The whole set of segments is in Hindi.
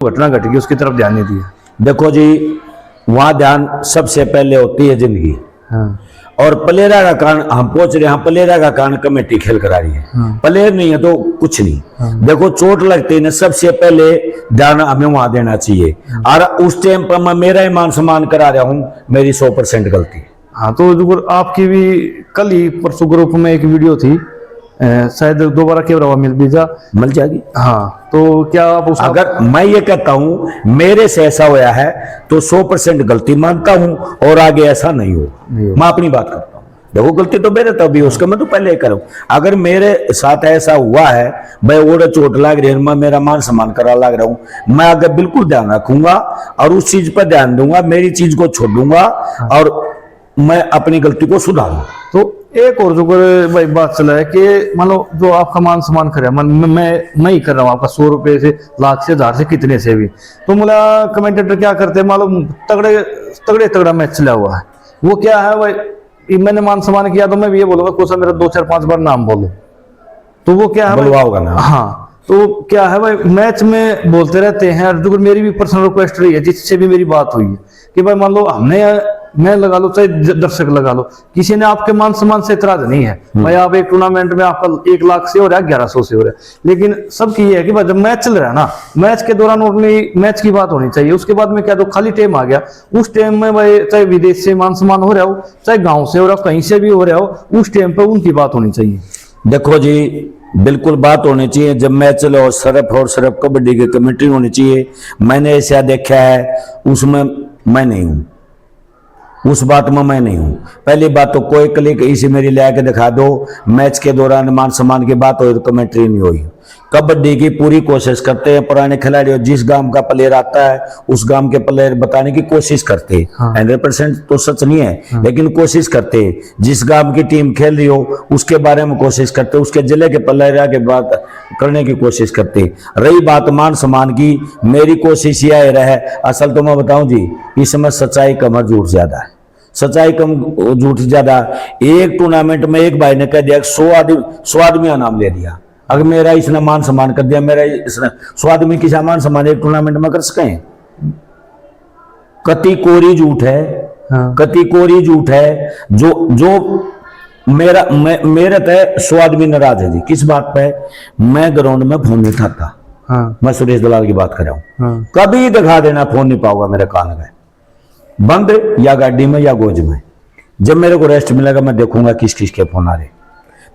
घटना घट गई उसकी तरफ ध्यान नहीं दिया। देखो जी, वहां ध्यान सबसे पहले होती है जिंदगी। हाँ और प्लेयरा का कारण हम पहुंच रहे हैं, प्लेयरा का कारण कमेटी खेल करा रही है। प्लेयर नहीं है तो कुछ नहीं। देखो चोट लगती है ना, सबसे पहले ध्यान हमें वहां देना चाहिए। और उस टाइम पर मैं मेरा ही मान सम्मान करा रहा हूं, मेरी 100% गलती है। हाँ, तो आपकी भी कल ही परसों ग्रुप में एक वीडियो थी, शायद दोबारा कैमरा मिल जाएगी। हाँ, तो क्या आप अगर मैं ये कहता हूं मेरे से ऐसा होया है तो 100% गलती मानता हूं और आगे ऐसा नहीं हो। मैं अपनी बात करता हूं, देखो गलती तो मेरे तभी उसका मैं तो पहले करूं। अगर मेरे साथ ऐसा हुआ है भाई, और चोट लग रही है, मैं मेरा मान सम्मान करा लग रहा हूं, मैं अगर बिल्कुल ध्यान रखूंगा और उस चीज पर ध्यान दूंगा, मेरी चीज को छोड़ दूंगा और मैं अपनी गलती को सुधारूंगा। तो एक और जो भाई बात चला है कि मान लो जो आपका मान सम्मान करे, मैं ही कर रहा हूँ आपका 100 रुपए से, लाख से, 1000 से, कितने से भी, तो मुला कमेंटेटर क्या करते हैं, मान लो तगड़ा मैच चला हुआ है, वो क्या है भाई, मैंने मान सम्मान किया तो मैं भी ये बोलूंगा कोसा मेरा 2 4 5 बार नाम बोलो, तो वो क्या है बुलवाओगा ना। हाँ, तो क्या है भाई, मैच में बोलते रहते हैं। और जो मेरी भी पर्सनल रिक्वेस्ट रही है जिससे भी मेरी बात हुई है कि भाई मान लो मैं लगा लो चाहे दर्शक लगा लो, किसी ने आपके मान सम्मान से इतराज नहीं है भाई, आप एक टूर्नामेंट में आपका 1 लाख से हो रहा है, 1100 से हो रहा है, लेकिन सबकी ये है कि भाई जब मैच चल रहा है ना, मैच के दौरान ओनली मैच की बात होनी चाहिए। उसके बाद में क्या तो खाली टाइम आ गया, उस टाइम में भाई चाहे विदेश से मान सम्मान हो रहा हो, चाहे गाँव से हो रहा हो, कहीं से भी हो रहा हो, उस टाइम पर उनकी बात होनी चाहिए। देखो जी, बिल्कुल बात होनी चाहिए। जब मैच चले और सिर्फ कबड्डी की कमेटी होनी चाहिए। मैंने ऐसा देखा है, उसमें मैं नहीं हूं, उस बात में मैं नहीं हूं। पहली बात तो कोई क्लिक इसी मेरी ले आके दिखा दो, मैच के दौरान मान सम्मान की बात हो तो कमेंट्री नहीं हुई। कबड्डी की पूरी कोशिश करते हैं पुराने खिलाड़ी, जिस गांव का प्लेयर आता है उस गांव के प्लेयर बताने की कोशिश करते हैं। 100% तो सच नहीं है, लेकिन कोशिश करते हैं। जिस गांव की टीम खेल रही हो उसके बारे में कोशिश करते, उसके जिले के प्लेयर के बात करने की कोशिश करते। रही बात मान सम्मान की, मेरी कोशिश यह रहे, असल तो मैं बताऊं जी, इस समय सच्चाई कम और झूठ ज्यादा है। सच्चाई कम झूठ ज्यादा। एक टूर्नामेंट में एक भाई ने कह दिया 100 आदमी का नाम ले दिया, अगर मेरा इसने मान सम्मान कर दिया, मेरा इसने 100 आदमी किसा मान सम्मान एक टूर्नामेंट में कर सके? कति कोरी झूठ है। हाँ। कति कोरी झूठ है। जो मेरा तय 100 आदमी नाराज है जी, किस बात पे? मैं ग्राउंड में फोन नहीं उठाता। हाँ। मैं सुरेश दलाल की बात कर रहा हूं। हाँ। कभी दिखा देना फोन नहीं पाऊंगा मेरे कान में, बंद या गाड़ी में या गोज में। जब मेरे को रेस्ट मिलेगा मैं देखूंगा किस किस के फोन आ रहे,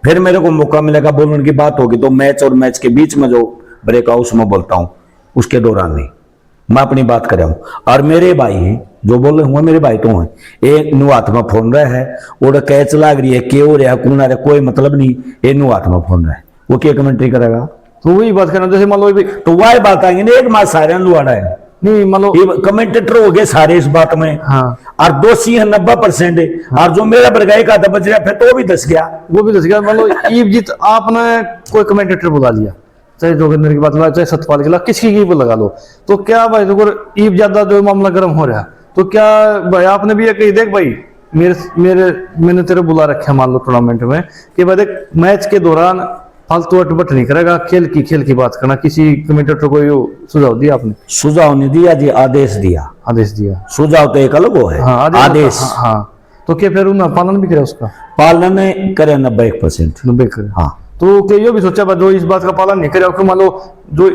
फिर मेरे को मौका मिलेगा बोलने की बात होगी तो मैच और मैच के बीच में जो ब्रेक हाउस में बोलता हूं, उसके दौरान नहीं। मैं अपनी बात कर रहा हूं। और मेरे भाई हैं जो बोल रहे हुए, मेरे भाई तो हैं, एक नु हाथ में फोन रहा है और कैच लाग रही है, के हो रहा है, कौन आ रहा है, कोई मतलब नहीं, ये नु हाथ में फोन रहा है, वो क्या कमेंट्री करेगा? तो वही बात करना, जैसे मान लो तो वही बात आएंगे ना, एक मास सारे लुआड़ा है नहीं, मान लो कमेंटेटर हो गए सारे इस बात में। हाँ। और दोषी है 90%। हाँ। और जो मेरा बरगाई का था बच रहा, फिर तो वो भी दस गया, मान लो ईब जीत आपने कोई कमेंटेटर बुला लिया, चाहे जोगिंदर की बात लगा, चाहे सतपाल की लगा, किसी की भी लगा लो, तो क्या भाई देखो ईब ज्यादा जो मामला गर्म हो रहा है, तो क्या भाई आपने भी ये कही देख भाई मैंने तेरे बुला रखा मान लो टूर्नामेंट में कि भाई देख मैच के दौरान फालतू अटपट नहीं करेगा, खेल की बात करना। किसी कमेंटेटर को सुझाव दिया आपने? सुझाव नहीं दिया जी, आदेश दिया। सुझाव तो एक अलग हो है। हाँ, आदेश। हाँ, तो क्या फिर उन्होंने पालन भी करे, उसका पालन करे 90% करे। हाँ, तो क्या ये भी सोचा जो इस बात का पालन नहीं करे, मान लो जो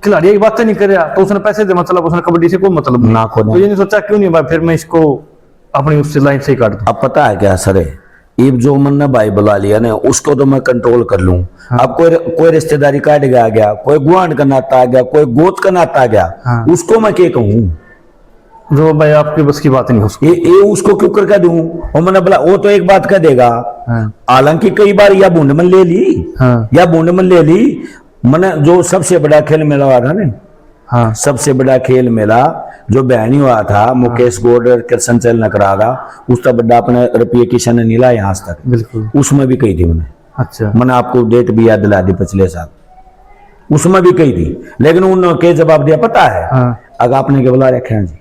खिलाड़ी की बात नहीं करे तो उसने पैसे दे, मतलब उसने कबड्डी से कोई मतलब ना को, तो ये नहीं सोचा क्यों नहीं भाई फिर मैं इसको अपनी उससे लाइन से ही काट दूं। अब पता है क्या सर है, इब जो मन भाई बुला लिया ना उसको तो मैं कंट्रोल कर लूं। हाँ। अब कोई रिश्तेदारी काट गया गया, कोई गुआंढ का नाता आ गया, कोई गोद का नाता आ गया। हाँ। उसको मैं क्या कहूं? जो भाई आपके बस की बात नहीं, उसको ये उसको क्यों कर दूं? और मैंने बोला वो तो एक बात कह देगा। हालांकि कई बार या बूंदमन ले ली। हाँ। या बूंदमन ले ली। मैंने जो सबसे बड़ा खेल मेला हुआ था ना, हाँ, सबसे बड़ा खेल मेला जो बहनी हुआ था, मुकेश गोड कृष्ण चल न करा था, उसका बड़ा अपने रुपये किशन ने नीला यहाँ तक, बिल्कुल, उसमें भी कही थी मैंने। अच्छा, मैंने आपको डेट भी याद दिला दी पिछले साल, उसमें भी कही थी, लेकिन उन्होंने जवाब दिया पता है? हाँ। अगर आपने के बुला रखे हैं जी,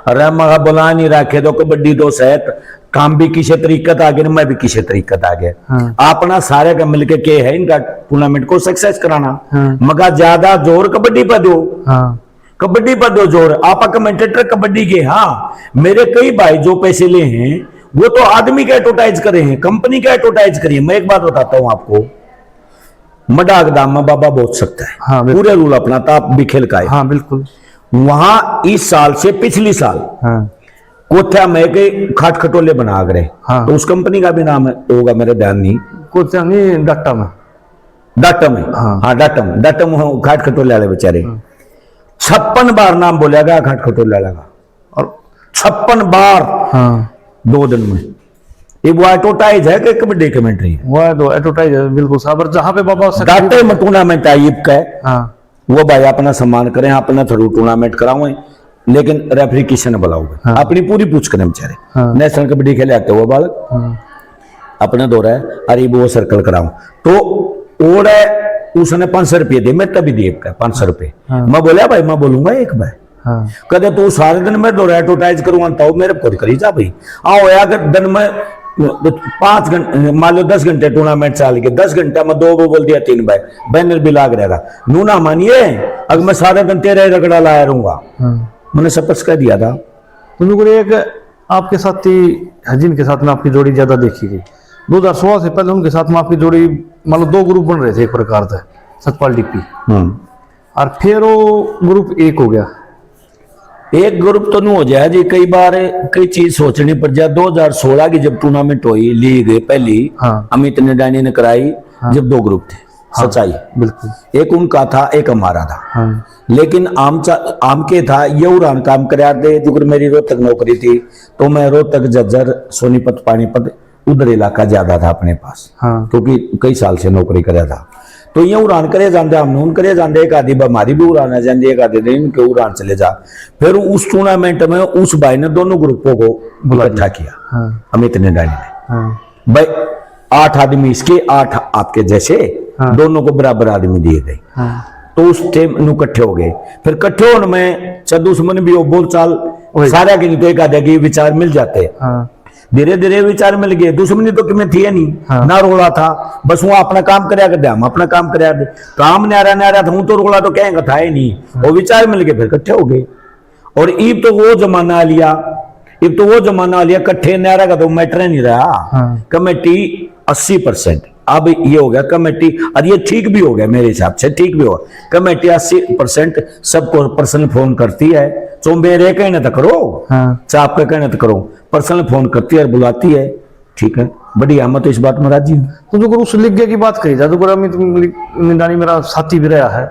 अरे मगर बुला नहीं रखे तो कबड्डी तो सहत काम भी किसी तरीकत आ गया, मैं भी किसी तरीकत आ गया। हाँ। अपना सारे का मिलके के है इनका टूर्नामेंट को सक्सेस कराना। हाँ। मगर ज्यादा जोर कबड्डी पर दो। हाँ। कबड्डी पर दो जोर, आप कमेंटेटर कबड्डी के। हाँ, मेरे कई भाई जो पैसे ले हैं वो तो आदमी का एडवर्टाइज करे हैं, कंपनी का एडवर्टाइज करिए। मैं एक बात बताता हूं आपको, मडाक दाम में बाबा बहुत सकता है। हाँ, पूरे रूल अपना था, आप भी खेल का है। हाँ बिल्कुल। वहां इस साल से पिछली साल हाँ कोठा में के खाट खटोले बना गए। हाँ। तो उस कंपनी का भी नाम होगा, मेरे ध्यान नहीं। कुछ नहीं, डट्टा में। डाटम है। हाँ डाटम खाट खटोले वाले बेचारे 56 बार नाम बोला गया खाट खटोले वाला का, और 56 बार। हाँ 2 दिन में। ये वो एडवर्टाइज है कि कबड्डी कमेंट्री है? वो है तो एडवर्टाइज है बिल्कुल साबर, जहाँ पे बाबा डाटे में टूर्नामेंट आइब का है। हाँ वो भाई अपना सम्मान करें, अपना थोड़ा टूर्नामेंट कराओ, लेकिन रेफरी किसी ने बुलाओगे। हाँ। अपनी पूरी पूछ करें बेचारे। हाँ। नेशनल कबड्डी खेले आते हुआ बालक। हाँ अपने दो रहा है, अरे वो सर्कल कराओ तो और उसने 500 रुपये दिए, मैं तभी दिए 500 रुपये। हाँ। मैं बोला भाई मैं बोलूंगा एक बार। हाँ कहते तू सारे दिन में दो एडवर्टाइज करवाता हूँ, मेरे को करी जा भाई। आओ अगर दिन में 5 घंटे, मान लो 10 घंटे टूर्नामेंट चाल के, 10 घंटा में 2 बोल दिया 3 बार, बैनर भी लाग रहेगा। नू ना मानिए, अगर मैं सारे दिन तेरे रगड़ा लाया रहूंगा। हाँ। मैंने शपथ कह दिया था। तो बिल्कुल एक आपके साथ ही जिनके साथ में आपकी जोड़ी ज्यादा देखी गई 2016 से पहले, उनके साथ में आपकी जोड़ी मान लो 2 ग्रुप बन रहे थे एक प्रकार से, सतपाल डीपी, और फिर वो ग्रुप 1 हो गया। एक ग्रुप तो नहीं हो जाए जी, कई बार कई चीज सोचनी पड़ जाए। 2016 की जब टूर्नामेंट हुई लीग पहली, हाँ। अमित निडानी ने कराई। हाँ। जब 2 ग्रुप थे। हाँ। सच्चाई बिल्कुल, एक उनका था, एक हमारा था। हाँ। लेकिन आम के था ये उड़ान काम करा दे, जो मेरी रोहतक नौकरी थी, तो मैं रोहतक जज्जर सोनीपत पानीपत उधर इलाका ज्यादा था अपने पास। हाँ। क्योंकि कई साल से नौकरी करा था, तो ये उड़ान करे जाते, हमने उन करे जाते, एक आधी हमारी भी उड़ान आ जाती, एक आधी दिन के उड़ान चले जा। फिर उस टूर्नामेंट में उस भाई ने दोनों ग्रुपों को इकट्ठा किया। हाँ। अमित निडानी ने। हाँ। भाई 8 आदमी इसके, 8 आपके जैसे। हाँ। दोनों को बराबर आदमी दिए गए। हाँ। तो उस टाइम इकट्ठे हो गए। फिर इकट्ठे होने में दुश्मन भी हो, बोल चाल सारा के, तो एक आधे के विचार मिल जाते। हाँ। धीरे धीरे विचार मिल गए, दुश्मनी तो किमें थी नहीं। हाँ। ना रोला था, बस वो अपना काम कराया करते, हम अपना काम कराया दे, काम न्यारा था, हूं तो रोला तो कहेंगे था ही नहीं। हाँ। वो विचार मिल गए, फिर इकट्ठे हो गए। और इब तो वो जमाना आ लिया, इकट्ठे न्यारा का तो मैटर नहीं रहा। हाँ। कमेटी 80%, अब ये हो गया कमेटी, और ये ठीक भी हो गया मेरे हिसाब से, ठीक भी होगा। कमेटी 80% सबको पर्सनल फोन करती है, तो मेरे कहने तक करो। हाँ। चाप का कहने तक करो, पर्सनल फोन करती है, बुलाती है। ठीक है, बढ़िया, मैं तो इस बात में राजी हूँ। तो जो उस लिग्गे की बात कही जाए तो अमित निडानी मेरा साथी भी रहा है,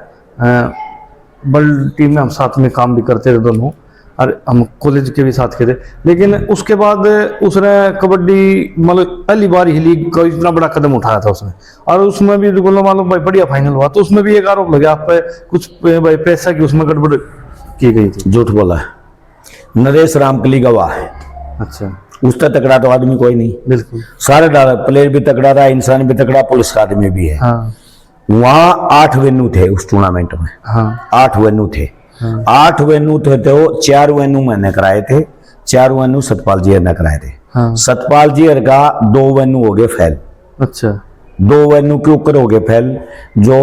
बल टीम में हम साथ में काम भी करते रहे दोनों, और हम कॉलेज के भी साथ के थे। लेकिन उसके बाद उसने कबड्डी मतलब पहली बार ही लीग का इतना बड़ा कदम उठाया था उसने, और उसमें भी मालूम भाई बढ़िया फाइनल हुआ। तो उसमें भी एक आरोप लगा आप पे कुछ भाई पैसा की उसमें गड़बड़ की गई थी। झूठ बोला है, नरेश रामकली गवाह है। अच्छा, उसका तकड़ा तो आदमी कोई नहीं। बिल्कुल, सारे प्लेयर भी तकड़ा रहा, इंसान भी तकड़ा, पुलिस का आदमी भी है। हाँ। वहां 8 वेन्यू थे उस टूर्नामेंट में। हाँ। 8 वेन्यू थे। हाँ। 8 वेन्यू थे, तो 4 वेन्यू मैंने कराए थे, 4 वेन्यू सतपाल जी ने कराए थे। हाँ। सतपाल जी का 2 वेन्यू हो गए फेल। अच्छा, 2 वेन्यू के ऊपर हो गए फेल। जो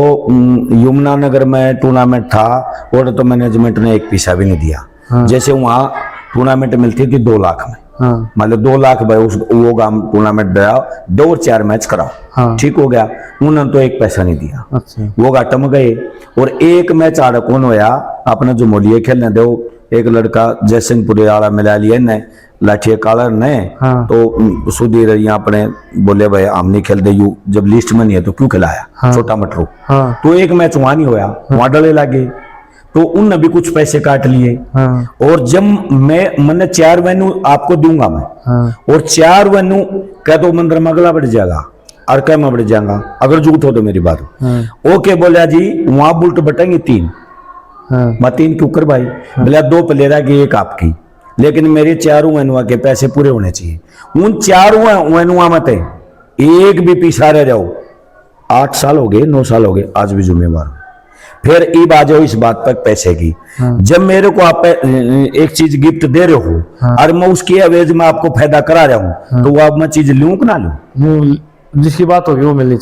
यमुनानगर में टूर्नामेंट था, और तो मैनेजमेंट ने एक पैसा भी नहीं दिया। हाँ। जैसे वहां टूर्नामेंट मिलती थी 2 लाख में। हाँ। मतलब 2 लाख भाई वो गांव टूर्नामेंट दिया, 2 और 4 मैच कराओ। हाँ। ठीक हो गया, उन्होंने तो एक पैसा नहीं दिया। अच्छा। वो घाटा में गए। और एक मैच आड़ कौन होया, अपने जो मोलिये खेलने दो, एक लड़का जयसिंहपुरी वाला मिला लिया ने लाठी कालर ने। हाँ। तो सुधीर यहाँ अपने बोले भाई हम नहीं खेल दे, यू जब लिस्ट में नहीं है तो क्यों खिलाया। हाँ। छोटा मटरू। हाँ। तो एक मैच वहां नहीं होया। हाँ। वहां डले लगे, तो उनने भी कुछ पैसे काट लिए। हाँ। और जब मैंने 4 वेन्यू आपको दूंगा मैं। हाँ। और 4 वेन्यू कह तो मंदिर में अगला बढ़ जाएगा, और क्या मैं बढ़ जाऊंगा, अगर झूठ हो तो मेरी बात। हाँ। ओके बोला जी, वहां बुलट बटेंगे 3। हाँ। मैं 3 के ऊपर भाई। हाँ। बोला 2 प्लेयर की, 1 आपकी, लेकिन मेरे 4 वेन्युआ के पैसे पूरे होने चाहिए। उन 4 वेन्युआ में एक भी पीछा रह जाओ। 8 साल हो गए, 9 साल हो गए, आज भी जिम्मेवार। फिर ईब आ जाओ इस बात पर पैसे की। हाँ। जब मेरे को आप एक चीज गिफ्ट दे रहे हो। हाँ। और मैं उसकी एवरेज में आपको फायदा करा रहा हूँ। हाँ। तो वो अब मैं चीज लूं कि ना लूं? जिसकी बात होगी वो मिलनी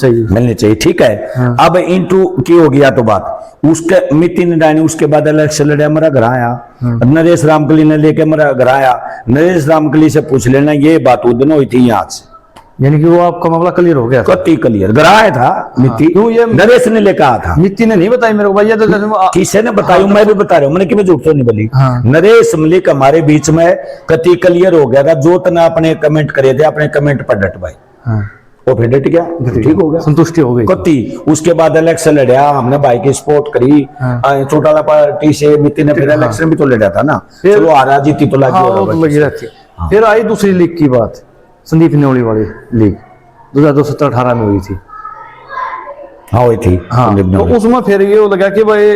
चाहिए। ठीक है। हाँ। अब इंटू की हो गया तो बात उसके मिति निडानी, उसके बाद इलेक्शन लड़ा, मेरा घर आया, नरेश रामकली ने लेके मेरा घर आया। नरेश रामकली से पूछ लेना ये बात उस दिन हुई थी यहाँ से, यानी कि वो आपका मामला क्लियर हो गया था? कति क्लियर। घर आया था मिति, क्यों ये नरेश ने लेकर आया था। मित्ती ने नहीं बताई मेरे को भाई, ये तो जैसे किसी ने बताया, मैं भी बता रहा हूँ, मैंने कि मैं झूठ तो नहीं बोली। हाँ। नरेश मलिक हमारे बीच में कति क्लियर हो गया था। जो तना अपने कमेंट करे थे, अपने कमेंट पर डट भाई, हाँ। वो फिर डट गया, ठीक हो गया, संतुष्टि हो गई कति। उसके बाद इलेक्शन लड़ा, हमने भाई की सपोर्ट करी। हाँ। चौटाला पार्टी से मिति ने फिर इलेक्शन भी तो लड़ा था ना, चलो हारा जीती तो लगी होगा, तो लगी रहती। फिर आई दूसरी लीग की बात, संदीप न्योली वाली लीग 2017-18 में हुई थी। हाँ हुई थी। हाँ, तो उसमें फिर ये हो लगा कि भाई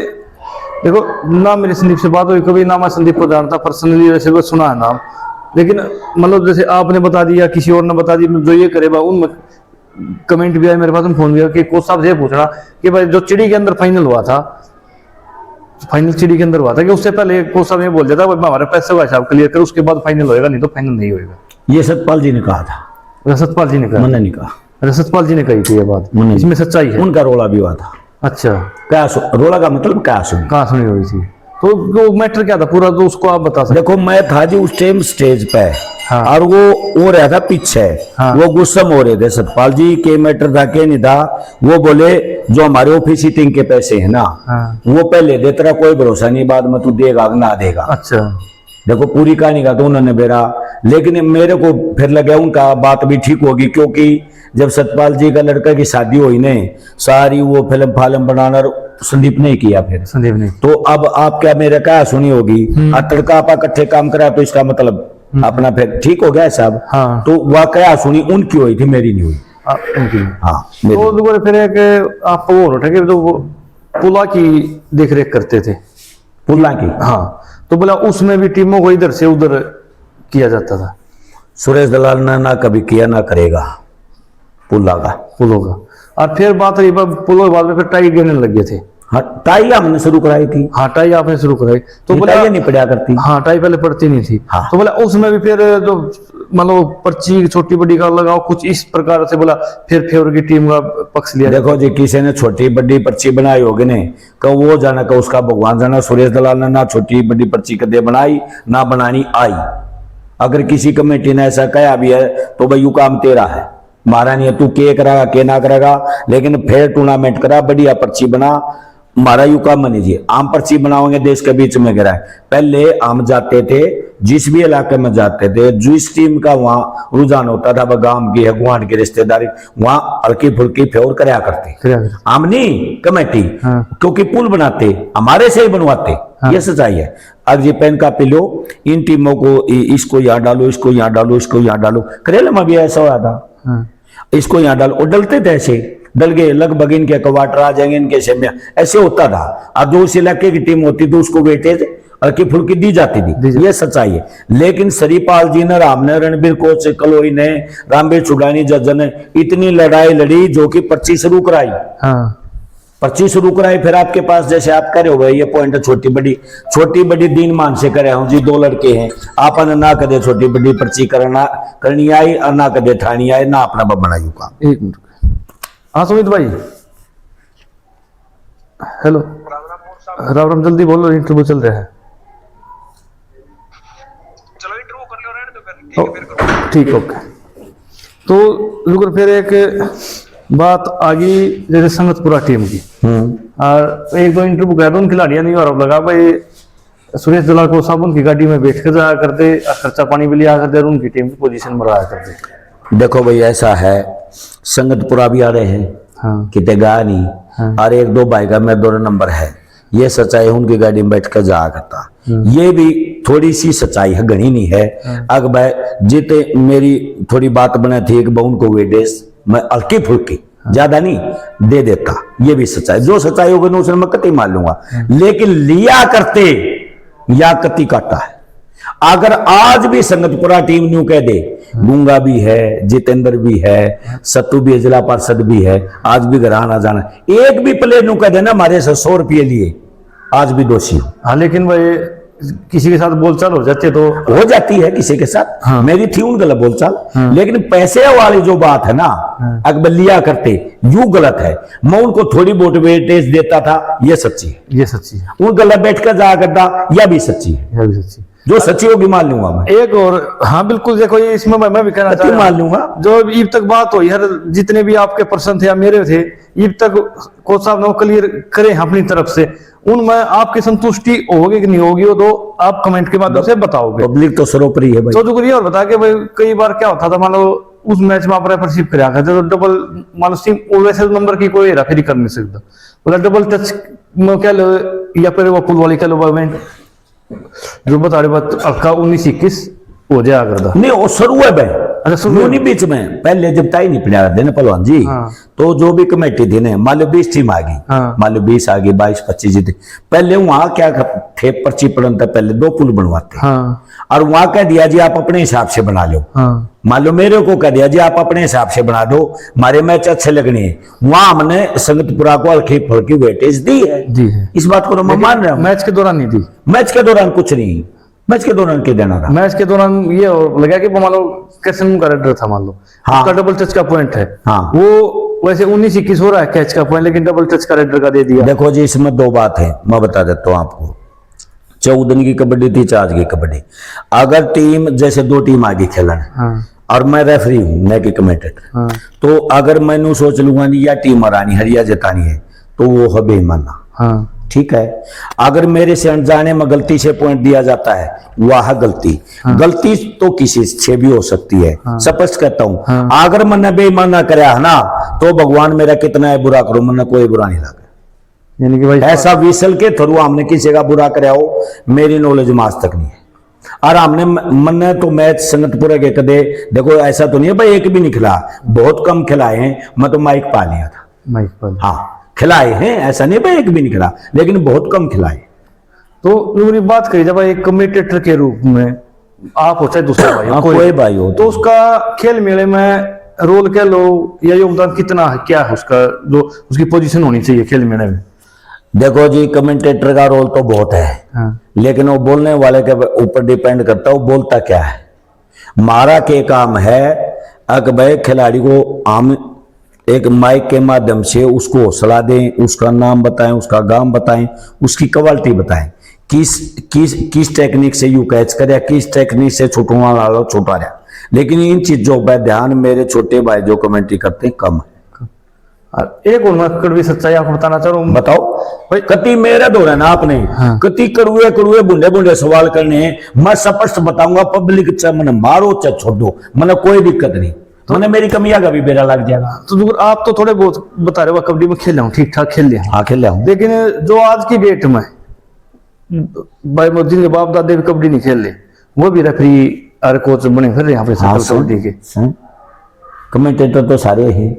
देखो ना मेरी संदीप से बात हुई कभी, ना मैं संदीप को जानता पर्सनली, वैसे वो सुना है नाम, लेकिन मतलब जैसे आपने बता दिया, किसी और ने बता दिया, जो ये करे उन कमेंट भी आए मेरे पास, फोन भी आया कि कोच साहब से पूछना कि भाई जो चिड़ी के अंदर फाइनल हुआ था, फाइनल चिड़ी के अंदर हुआ था, कि उससे पहले कोच साहब ने बोल दिया था हमारे पैसे भाई साहब क्लियर कर, उसके बाद फाइनल होएगा, नहीं तो फाइनल नहीं होएगा। ये सतपाल जी ने कहा था। सतपाल जी ने कहा? मैंने नहीं कहा, सतपाल जी ने कही थी ये बात, इसमें सच्चाई है? उनका रोला भी हुआ था। अच्छा, क्या रोला का मतलब क्या सुनी, कहाँ सुनी हुई थी? तो वो मैटर क्या था पूरा, तो उसको आप बता सकते? देखो मैं था जी उस टाइम स्टेज पे। हाँ। और वो रहा था पीछे। हाँ। वो गुस्सम हो रहे थे सतपाल जी के मैटर था के नहीं था। वो बोले जो हमारे ऑफिस सीटिंग के पैसे है ना, हाँ। वो पहले दे, तेरा कोई भरोसा नहीं बाद में तू देगा ना देगा। अच्छा, देखो पूरी कहानी का तो उन्होंने बेरा, लेकिन मेरे को फिर लगा उनका बात भी ठीक होगी, क्योंकि जब सतपाल जी का लड़का की शादी हुई ने, सारी वो फिल्म फालम बनाना संदीप ने किया। फिर संदीप ने तो अब आप क्या मेरे क्या सुनी होगी, तड़का आप इकट्ठे काम करा तो इसका मतलब अपना फिर ठीक हो गया साहब। हाँ। तो वह क्या सुनी उनकी हुई थी, मेरी नहीं हुई। हाँ तो दोबारा फिर एक आप वो उठे कि तो वो पुला की देख रेख करते थे, पुल्ला की। हाँ, तो बोला उसमें भी टीमों को इधर से उधर किया जाता था। सुरेश दलाल ने ना कभी किया ना करेगा पुल्ला का, पुलों का। और फिर बात रही पुलों के बाद में फिर टाई गिरने लगे थे। हाँ टाई हमने शुरू कराई थी। हाँ, टाई आपने शुरू कराई, तो बोला टाई नहीं पड़ा करती। हाँ, टाई पहले पड़ती नहीं थी। हाँ। तो बोला उसमें भी फिर जो मतलब पर्ची छोटी बड़ी का लगाओ कुछ इस प्रकार से, बोला फिर फेवर की टीम का पक्ष लिया। देखो जी किसी ने छोटी बड़ी पर्ची बनाई होगी ने, का वो जाना का उसका भगवान जाना। सुरेश दलाल ने ना छोटी बड़ी पर्ची कदे बनाई ना बनानी आई। अगर किसी कमेटी ने ऐसा कहा भी है तो भाई यू काम तेरा है, मारा नहीं है, तू के करेगा के ना करेगा, लेकिन फिर टूर्नामेंट करा, बढ़िया पर्ची बना, मारा यू काम मनीजिए। आम पर्ची बनाओगे देश के बीच में गिरा है। पहले हम जाते थे जिस भी इलाके में जाते थे, जिस टीम का वहां रुझान होता था, गांव की है गुआंढ की रिश्तेदारी, वहां हल्की फुल्की फेवर कराया करते हम नहीं कमेटी। हाँ। क्योंकि पुल बनाते हमारे से ही बनवाते। हाँ। ये सच्चाई है। अब ये पेन का पिलो इन टीमों को इसको यहाँ डालो, इसको यहाँ डालो, इसको यहाँ डालो। करेला में भी ऐसा हुआ था। हाँ। इसको यहाँ डालो, और डलते थे ऐसे, डल गए लगभग इनके क्वार्टर आ जाएंगे, इनके सेमिया, ऐसे होता था। अब जो उस इलाके की टीम होती थी उसको वेटेज हल्की फुल्की दी जाती थी। ये सच्चाई है। लेकिन सरीपाल जी ने, राम ने, रणबीर कोच से, कलोई ने, रामबीर चुड़ानी जज ने इतनी लड़ाई लड़ी जो कि पर्ची शुरू कराई। हाँ। पर्ची शुरू कराई। फिर आपके पास जैसे आप करे हो ये पॉइंट छोटी बड़ी दीन मान से करे हूं जी, 2 लड़के हैं, आपने ना कदे छोटी बड़ी पर्ची करनी आई और ना कदे ठानी आई, ना अपना बनायू का। एक मिनट। हाँ सुमित भाई, हेलो। राम राम, जल्दी बोलो, इंटरव्यू चल रहा है। चलो इंटरव्यू कर लो, रहने दो फिर ठीक, ओके। तो रुको, फिर एक बात आ गई जैसे संगतपुरा टीम की। और एक दो इंटरव्यू गया तो उन खिलाड़ियों नहीं और लगा भाई सुरेश दलाल को साहब उनकी गाड़ी में बैठ कर जाया करते, खर्चा पानी भी लिया करते और उनकी टीम की पोजीशन में रहा करते। देखो भाई ऐसा है, संगतपुरा भी आ रहे हैं। हाँ। कितने गा नहीं। हाँ। और 1-2 भाई का मैं 2 नंबर है, ये सच्चाई उनकी गाड़ी में बैठ कर जाया करता। ये भी थोड़ी सी सच्चाई है, घनी नहीं है। अगर भाई जिते मेरी थोड़ी बात बना थी कि उनको वेडेस मैं हल्की फुल्की ज्यादा नहीं दे देता, ये भी सच्चाई। जो सच्चाई होगी ना उसने मैं कति मान लूंगा, लेकिन लिया करते या कति काटा है। अगर आज भी संगतपुरा टीम न्यू कह दे, गूंगा भी है, जितेंद्र भी है, सत्तू भी है, जिला पार्षद भी है, आज भी घर आना जाना, एक भी प्लेयर न्यू कह दे ना हमारे 100 रुपये लिए, आज भी दोषी हूं। हाँ, लेकिन भाई किसी के साथ बोलचाल हो जाती है तो हो जाती है किसी के साथ। हाँ। मेरी थी उन गलत बोलचाल, लेकिन पैसे वाली जो बात है ना, अकबर लिया करते यूं गलत है। मैं उनको थोड़ी बहुत वेटेज देता था, ये सच्ची है। ये सच्ची है, उन गलत बैठ कर जाया करता, यह भी सच्ची है। ये भी सच्ची है। जो सच्ची होगी मान लूंगा मैं। एक और, हाँ बिल्कुल, देखो ये इसमें मैं भी कहना चाह क्यों रहा मान हूं, लूंगा? जो अब तक बात हुई हर जितने भी आपके प्रश्न थे या मेरे थे, अब तक कोच साहब ने क्लियर करे हैं अपनी तरफ से, उनमें आपकी संतुष्टि होगी कि नहीं होगी वो तो आप कमेंट के माध्यम से बताओगे। पब्लिक तो सर्वोपरि है भाई। तो जो ये और बता के भाई कई बार क्या होता था, मान लो उस मैच में आप रेफरशिप करा करते तो डबल, मान लो सिम वैसे नंबर की कोई रेफरी कर नहीं सकता, मतलब डबल टच में क्या लो, या फिर वो पुल वाली क्या लो मूवमेंट जो बता रहे बात अक्का 19-21 हो जाया करता। नहीं वो शुरू है भाई। अच्छा, शुरू है। नहीं बीच में पहले जब तय नहीं पड़ा देने पहलवान जी, हाँ। तो जो भी कमेटी थी ने, मान लो 20 टीम आ गई, हाँ। मान लो 20 आ गई, 22-25 जीते। पहले वहां क्या थे, पर्ची पड़न था, पहले 2 पुल बनवाते, हाँ और वहां कह दिया जी आप अपने हिसाब से बना लो। हाँ मान लो मेरे को कह दिया जी आप अपने हिसाब से बना दो, हमारे मैच अच्छे लगने हैं, वहां हमने संगतपुरा को हल्की फुल्की वेटेज दी है। दी है। इस बात को तो मैं मान रहा हूं। मैच के दौरान नहीं दी, मैच के दौरान कुछ नहीं, मैच के दौरान क्या देना था। मैच के दौरान ये लगा कि मान लो कृष्ण का रेडर था, मान लो हाँ। उसका डबल टच का पॉइंट है, हाँ। वो वैसे 19-21 हो रहा है कैच का पॉइंट, लेकिन डबल टच का रेडर का दे दिया। देखो जी इसमें 2 बात है, मैं बता देता हूं आपको। 14 की कबड्डी थी, 4 की कबड्डी। अगर टीम जैसे 2 टीम आगे खेलन, हाँ और मैं रेफरी हूं, मैं की कमेटेड, हाँ तो अगर मैंने सोच लूंगा नहीं या टीम हरानी है या जितानी है, तो वो है बेईमाना। हाँ ठीक है। अगर मेरे से अनजाने में गलती से पॉइंट दिया जाता है, वह गलती। गलती तो किसी से भी हो सकती है, स्पष्ट कहता हूं। अगर मैंने बेईमाना कराया है ना, तो भगवान मेरा कितना है बुरा करो, मैंने कोई बुरा नहीं लगा। यानी कि भाई ऐसा विसल के थ्रू हमने किसी का बुरा कराया हो, मेरी नॉलेज में आज तक नहीं है। और हमने मैंने तो मैच संगतपुरे के कदे, देखो ऐसा तो नहीं है भाई एक भी नहीं खिला, बहुत कम खिलाए हैं। मैं तो माइक पा लिया था, माइक पर। हाँ खिलाए हैं, ऐसा नहीं भाई एक भी नहीं खिला, लेकिन बहुत कम खिलाए। तो मेरी बात कही जब एक कमेटेटर के रूप में आप हो चाहे दूसरा भाई हो, कोई भाई हो, तो उसका खेल मेले में रोल कह लो या योगदान कितना है, क्या है उसका, जो उसकी पोजीशन होनी चाहिए खेल मेले में? देखो जी कमेंटेटर का रोल तो बहुत है, हाँ। लेकिन वो बोलने वाले के ऊपर डिपेंड करता है वो बोलता क्या है। मारा के काम है अगर भाई खिलाड़ी को आम एक माइक के माध्यम से उसको हौसला दें, उसका नाम बताएं, उसका गांव बताएं, उसकी क्वालिटी बताएं, किस टेक्निक से यू कैच करे, किस टेक्निक से छुटवा ला लो छुटा रहा। लेकिन इन चीजों पर ध्यान मेरे छोटे भाई जो कमेंट्री करते हैं कम है। एक और मैं कड़वी सच्चाई आपको बताना चाह रहा हूँ। बताओ भाई, कति मेरा दौर है ना आपने, हाँ। कति कड़ुए कड़ुए बुंडे बुंडे सवाल करने हैं, मैं स्पष्ट बताऊंगा पब्लिक चाहे मैंने मारो चाहे छोड़ दो, मैंने कोई दिक्कत नहीं, मैंने मेरी कमियां का भी बेरा लग जाएगा। तो आप तो थोड़े बहुत बता रहे हो कबड्डी में खेल रहा हूँ, ठीक ठाक खेल लिया हूँ। हाँ खेल रहा हूँ, लेकिन जो आज की डेट में भाई मोदी के बाप दादे भी कबड्डी नहीं खेल रहे, वो भी रेफरी और कोच बने फिर यहाँ पे कबड्डी के कमेंटेटर तो सारे हैं।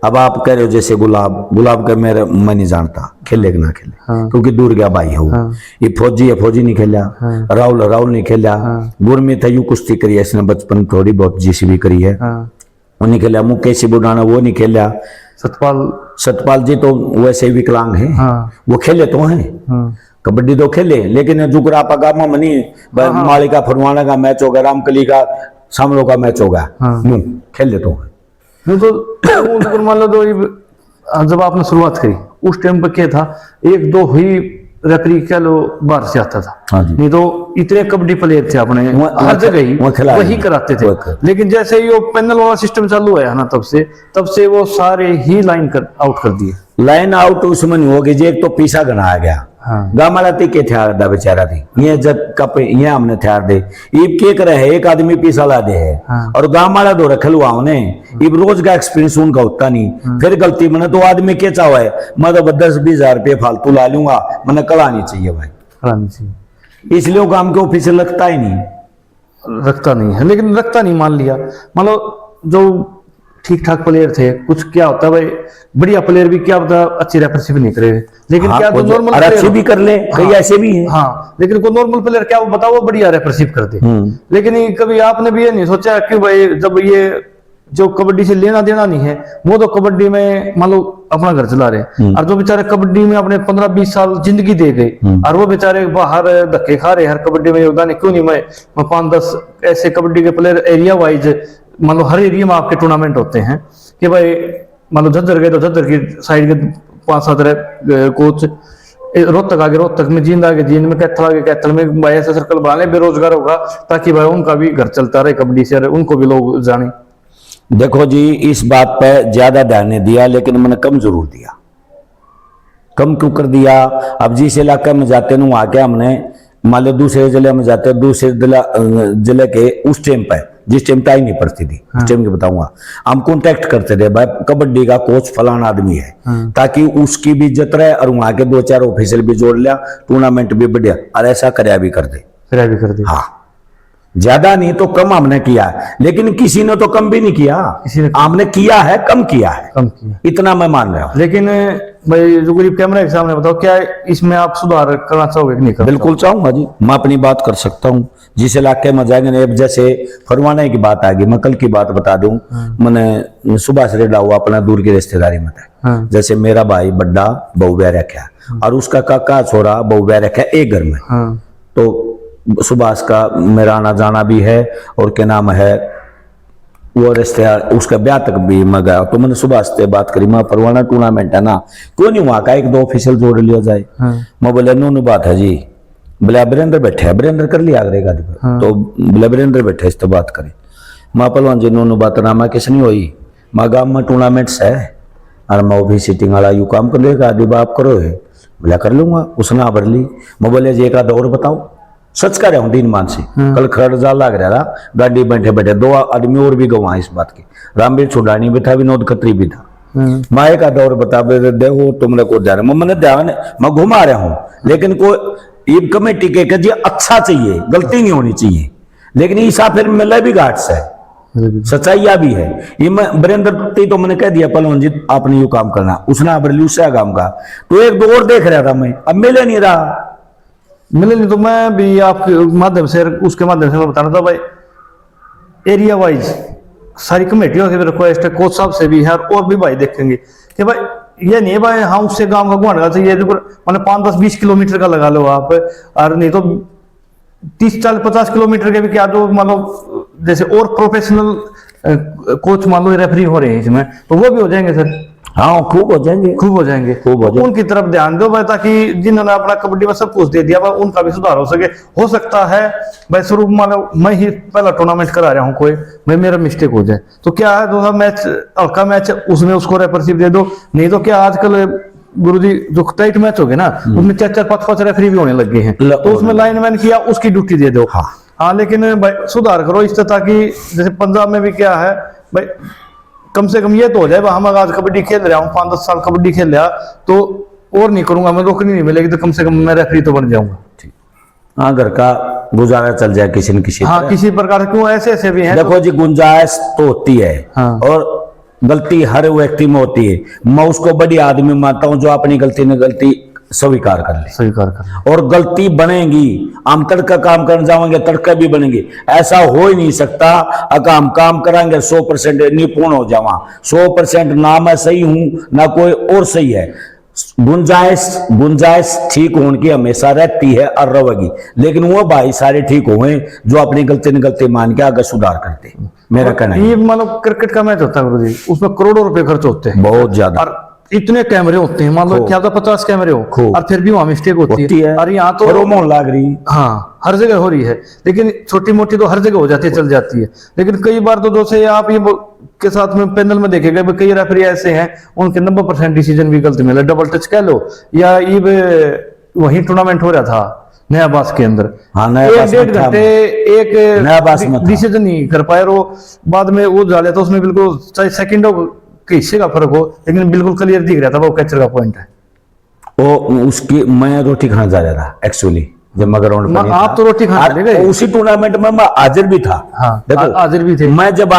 अब आप कह रहे हो जैसे गुलाब का मेरा मैं नहीं जानता खेले कि ना खेले, हाँ। क्योंकि दूर गया भाई है वो। हाँ। ये फौजी है, फौजी नहीं खेला। हाँ। राहुल नहीं खेला। हाँ। गुरमीत है, यू कुश्ती करी है इसने बचपन थोड़ी बहुत जीसीबी करी है, हाँ। वो नहीं खेला। मुकेश बुढ़ाना वो नहीं खेला। सतपाल जी तो वैसे ही विकलांग है। हाँ। वो खेले तो हैं, हाँ। कबड्डी तो खेले, लेकिन जुगरा पगामा मनी मालिका फरवाना का मैच होगा, रामकली का सामलो का मैच होगा, हाँ। खेले तो हैं। नहीं तो मान लो जब आपने शुरुआत करी उस टाइम पर क्या था, 1-2 ही रेफरी कह लो बाहर से आता था। हाँ जी। नहीं तो इतने कबड्डी प्लेयर थे अपने हर जगह ही वही कराते थे। लेकिन जैसे ही वो पैनल वाला सिस्टम चालू है ना, तब से वो सारे ही लाइन आउट कर दिए। लाइन आउट उसमें नहीं होगी जी, एक तो पीछा गनाया गया। हाँ। गामाला ती के थ्यार दा बेचारा थी, ये जब कप ये हमने थ्यार दे इब के करे है, एक आदमी पीसा ला दे है। हाँ। और गामाला दो रखल हुआ उन्हें, इब रोज का एक्सपीरियंस उनका होता नहीं। फिर गलती मैंने तो आदमी के चावा है, मैं तो 10-20 हजार रुपये फालतू ला लूंगा, मैंने करानी चाहिए भाई, इसलिए वो काम के ऑफिस लगता ही नहीं, रखता नहीं है। लेकिन रखता नहीं मान लिया, मतलब जो ठीक ठाक प्लेयर थे, कुछ क्या होता है भाई, बढ़िया प्लेयर भी क्या होता अच्छी रेफरशिप नहीं करे, लेकिन हाँ, क्या तो नॉर्मल अच्छी भी कर ले, कई ऐसे भी हैं। हाँ, लेकिन कोई नॉर्मल प्लेयर क्या वो बताओ वो बढ़िया रेफरशिप करते। लेकिन कभी आपने भी ये नहीं सोचा कि भाई जब ये जो कबड्डी से लेना देना नहीं है, वो तो कबड्डी में मान लो अपना घर चला रहे हैं, और जो बेचारे कबड्डी में अपने 15-20 साल जिंदगी दे गए और वो बेचारे बाहर धक्के खा रहे हैं, हर कबड्डी में योगदान है, क्यों नहीं मैं 5-10 ऐसे कबड्डी के प्लेयर एरिया वाइज, मान लो हर एरिया में आपके टूर्नामेंट होते हैं कि भाई मान लो झज्जर गए तो झज्जर की साइड के 5-7 कोच, रोहतक आगे रोहतक में, जींद आगे जींद में, कैथल आगे कैथल में, भाई ऐसा सर्कल बना ले, बेरोजगार होगा ताकि भाई उनका भी घर चलता रहे कबड्डी से, उनको भी लोग जाने। देखो जी, इस बात पे ज्यादा ध्यान नहीं दिया, लेकिन मैंने कम जरूर दिया। कम क्यों कर दिया? अब जिस इलाके में जाते हैं वहां के हमने मान लो दूसरे जिले में जाते हैं, दूसरे जिले के उस टाइम पे जिस टाइम टाइम नहीं पड़ती थी, उस टाइम की बताऊंगा, हम कॉन्टेक्ट करते थे भाई कबड्डी का कोच फलाना आदमी है, ताकि उसकी भी इज्जत रहे और वहां के 2-4 ऑफिसर भी जोड़ लिया, टूर्नामेंट भी बढ़िया, और ऐसा कराया भी कर दे। हाँ, ज्यादा नहीं तो कम हमने किया है, लेकिन किसी ने तो कम भी नहीं किया, हमने किया है, कम किया है, इतना मैं मान रहा हूँ। लेकिन भाई जो गरीब कैमरे के सामने बताओ, क्या इसमें आप सुधार करना चाहोगे कि नहीं करना? बिल्कुल चाहूंगा जी, मैं अपनी बात कर सकता हूँ। जिस इलाके में जाएंगे, अब जैसे फरवाने की बात आ गई, मैं कल की बात बता दूं, मैंने सुबह से रेडा हुआ अपना दूर की रिश्तेदारी में था। जैसे मेरा भाई बड्डा बहू ब्याह रखा और उसका काका छोरा बहू ब्याह रखा एक घर में, तो सुभाष का मेरा आना जाना भी है, और क्या नाम है वो रिश्तेदार उसका ब्याह तक भी मैं गया, तो मैंने सुभाष से बात करी, मैं परवाना टूर्नामेंट है ना, क्यों नहीं वहां का 1-2 ऑफिशियल जोड़ लिया जाए। मैं बोले नो बात है जी, बोले वीरेंद्र बैठे, वीरेंद्र कर लिया आगरे गाड़ी पर, तो बोले वीरेंद्र बैठे इस तो बात करें। माँ पलवान जी नो बात नामा किस नहीं हुई, माँ गाँव में टूर्नामेंट्स है और मैं भी सीटिंग वाला यू काम कर लेगा, आदि बाप करो है, बोला कर लूंगा, उसने भर ली। मैं बोले जी एक आधा और बताओ, सच कर रहा हूँ दीन मान से, कल खरड़ जा लग रहा था, गाड़ी बैठे बैठे 2 आदमी और भी गवाह इस बात के, रामवीर छुडानी भी था, विनोद खत्री भी था। माए का दौर बता देखो तुमने को ध्यान, मैंने ध्यान मैं घुमा रहा हूँ, लेकिन कोई कमेटी के जी अच्छा चाहिए, गलती नहीं होनी चाहिए, लेकिन ईसा फिर मिले भी घाट से सच्चाइया भी है। ये मैं वीरेंद्र तो मैंने कह दिया पलवान जी आपने यू काम करना, उसने अबरली उससे काम का, तो एक 2 और देख रहा था मैं, अब मिले नहीं रहा, मिले नहीं, तो मैं भी आपके माध्यम से उसके माध्यम से मैं बता रहा था भाई एरिया वाइज सारी कमेटियों की रिक्वेस्ट है, कोच साहब से भी है और भी भाई देखेंगे कि भाई ये नहीं भाई हाँ उससे गांव का घुमाना चाहिए, मैंने 5-10-20 किलोमीटर का लगा लो आप, और नहीं तो 30-40-50 किलोमीटर के भी क्या, जो मान लो जैसे और प्रोफेशनल कोच मान लो रेफरी हो रहे हैं इसमें, तो वो भी हो जाएंगे सर। हाँ खूब हो जाएंगे, उनकी तरफ ध्यान दो भाई, ताकि जिन्होंने अपना कबड्डी में सब कुछ दे दिया भाई उनका भी सुधार हो सके। हो सकता है भाई शुरू मानो मैं ही पहला टूर्नामेंट करा रहा हूँ कोई, भाई मेरा मिस्टेक हो जाए तो क्या है, 2 मैच हल्का मैच उसमें उसको रेफरशिप दे दो, नहीं तो क्या आजकल गुरुजी जो टाइट मैच हो गए ना उसमें 4-5 रेफरी भी होने लग गए हैं, तो उसमें लाइनमैन किया उसकी ड्यूटी दे दो। हाँ लेकिन भाई सुधार करो इस तरह, ताकि जैसे पंजाब में भी क्या है भाई कम से कम ये तो हो जाए हम आज कबड्डी खेल रहा हूँ, 5-10 साल कबड्डी खेल रहा तो और नहीं करूंगा मैं, रोकनी नहीं मिलेगी तो कम से कम मैं रेफरी तो बन जाऊंगा। हाँ घर का गुजारा चल जाए किसी न किसी, हाँ किसी प्रकार, क्यों ऐसे भी हैं। देखो जी गुंजाइश तो होती है, हाँ। और गलती हर व्यक्ति में होती है, मैं उसको बड़ी आदमी मानता हूँ जो अपनी गलती ने गलती स्वीकार कर ले, और गलती बनेगी, हम तड़का काम करने जाएंगे तड़का भी बनेंगे, ऐसा हो ही नहीं सकता। अगर हम काम कराएंगे 100% निपुण हो जावा, 100% ना मैं सही हूं ना कोई और सही है, गुंजाइश ठीक होने की हमेशा रहती है और रहेगी, लेकिन वो भाई सारे ठीक हुए जो अपनी गलती ने गलती मान के आगे सुधार करते। मेरा कहना ये मतलब क्रिकेट का मैच होता है गुरुजी, उसमें करोड़ों रुपए खर्च होते हैं, बहुत ज्यादा, और इतने कैमरे होते हैं, मान लो क्या 50 कैमरे हो और फिर भी वहां मिस्टेक होती है, और यहाँ तो रोमोन लाग रही, हाँ हर जगह हो रही है, लेकिन छोटी मोटी तो हर जगह हो जाती है, चल जाती है। लेकिन कई बार तो जैसे आप ये के साथ में पैनल में देखेगा कई रेफरी ऐसे हैं उनके 90% डिसीजन भी गलत मिले, डबल टच कह लो, या ये वही टूर्नामेंट हो रहा था नया बास के अंदर, हाँ, 1-1.5 घंटे एक डिसीजन नहीं कर पाए, वो बाद में वो डाले तो उसमें बिल्कुल चाहे सेकंडों के हिस्से का फर्क हो लेकिन बिल्कुल क्लियर दिख रहा था वो कैचर का पॉइंट है। वो उसकी मैं रोटी खाना जा रहा था एक्चुअली, जब मैं ग्राउंड पर आप तो रोटी खाने गए, उसी टूर्नामेंट में मैं हाजिर भी था। हाँ, देखो हाजिर भी थे। मैं जब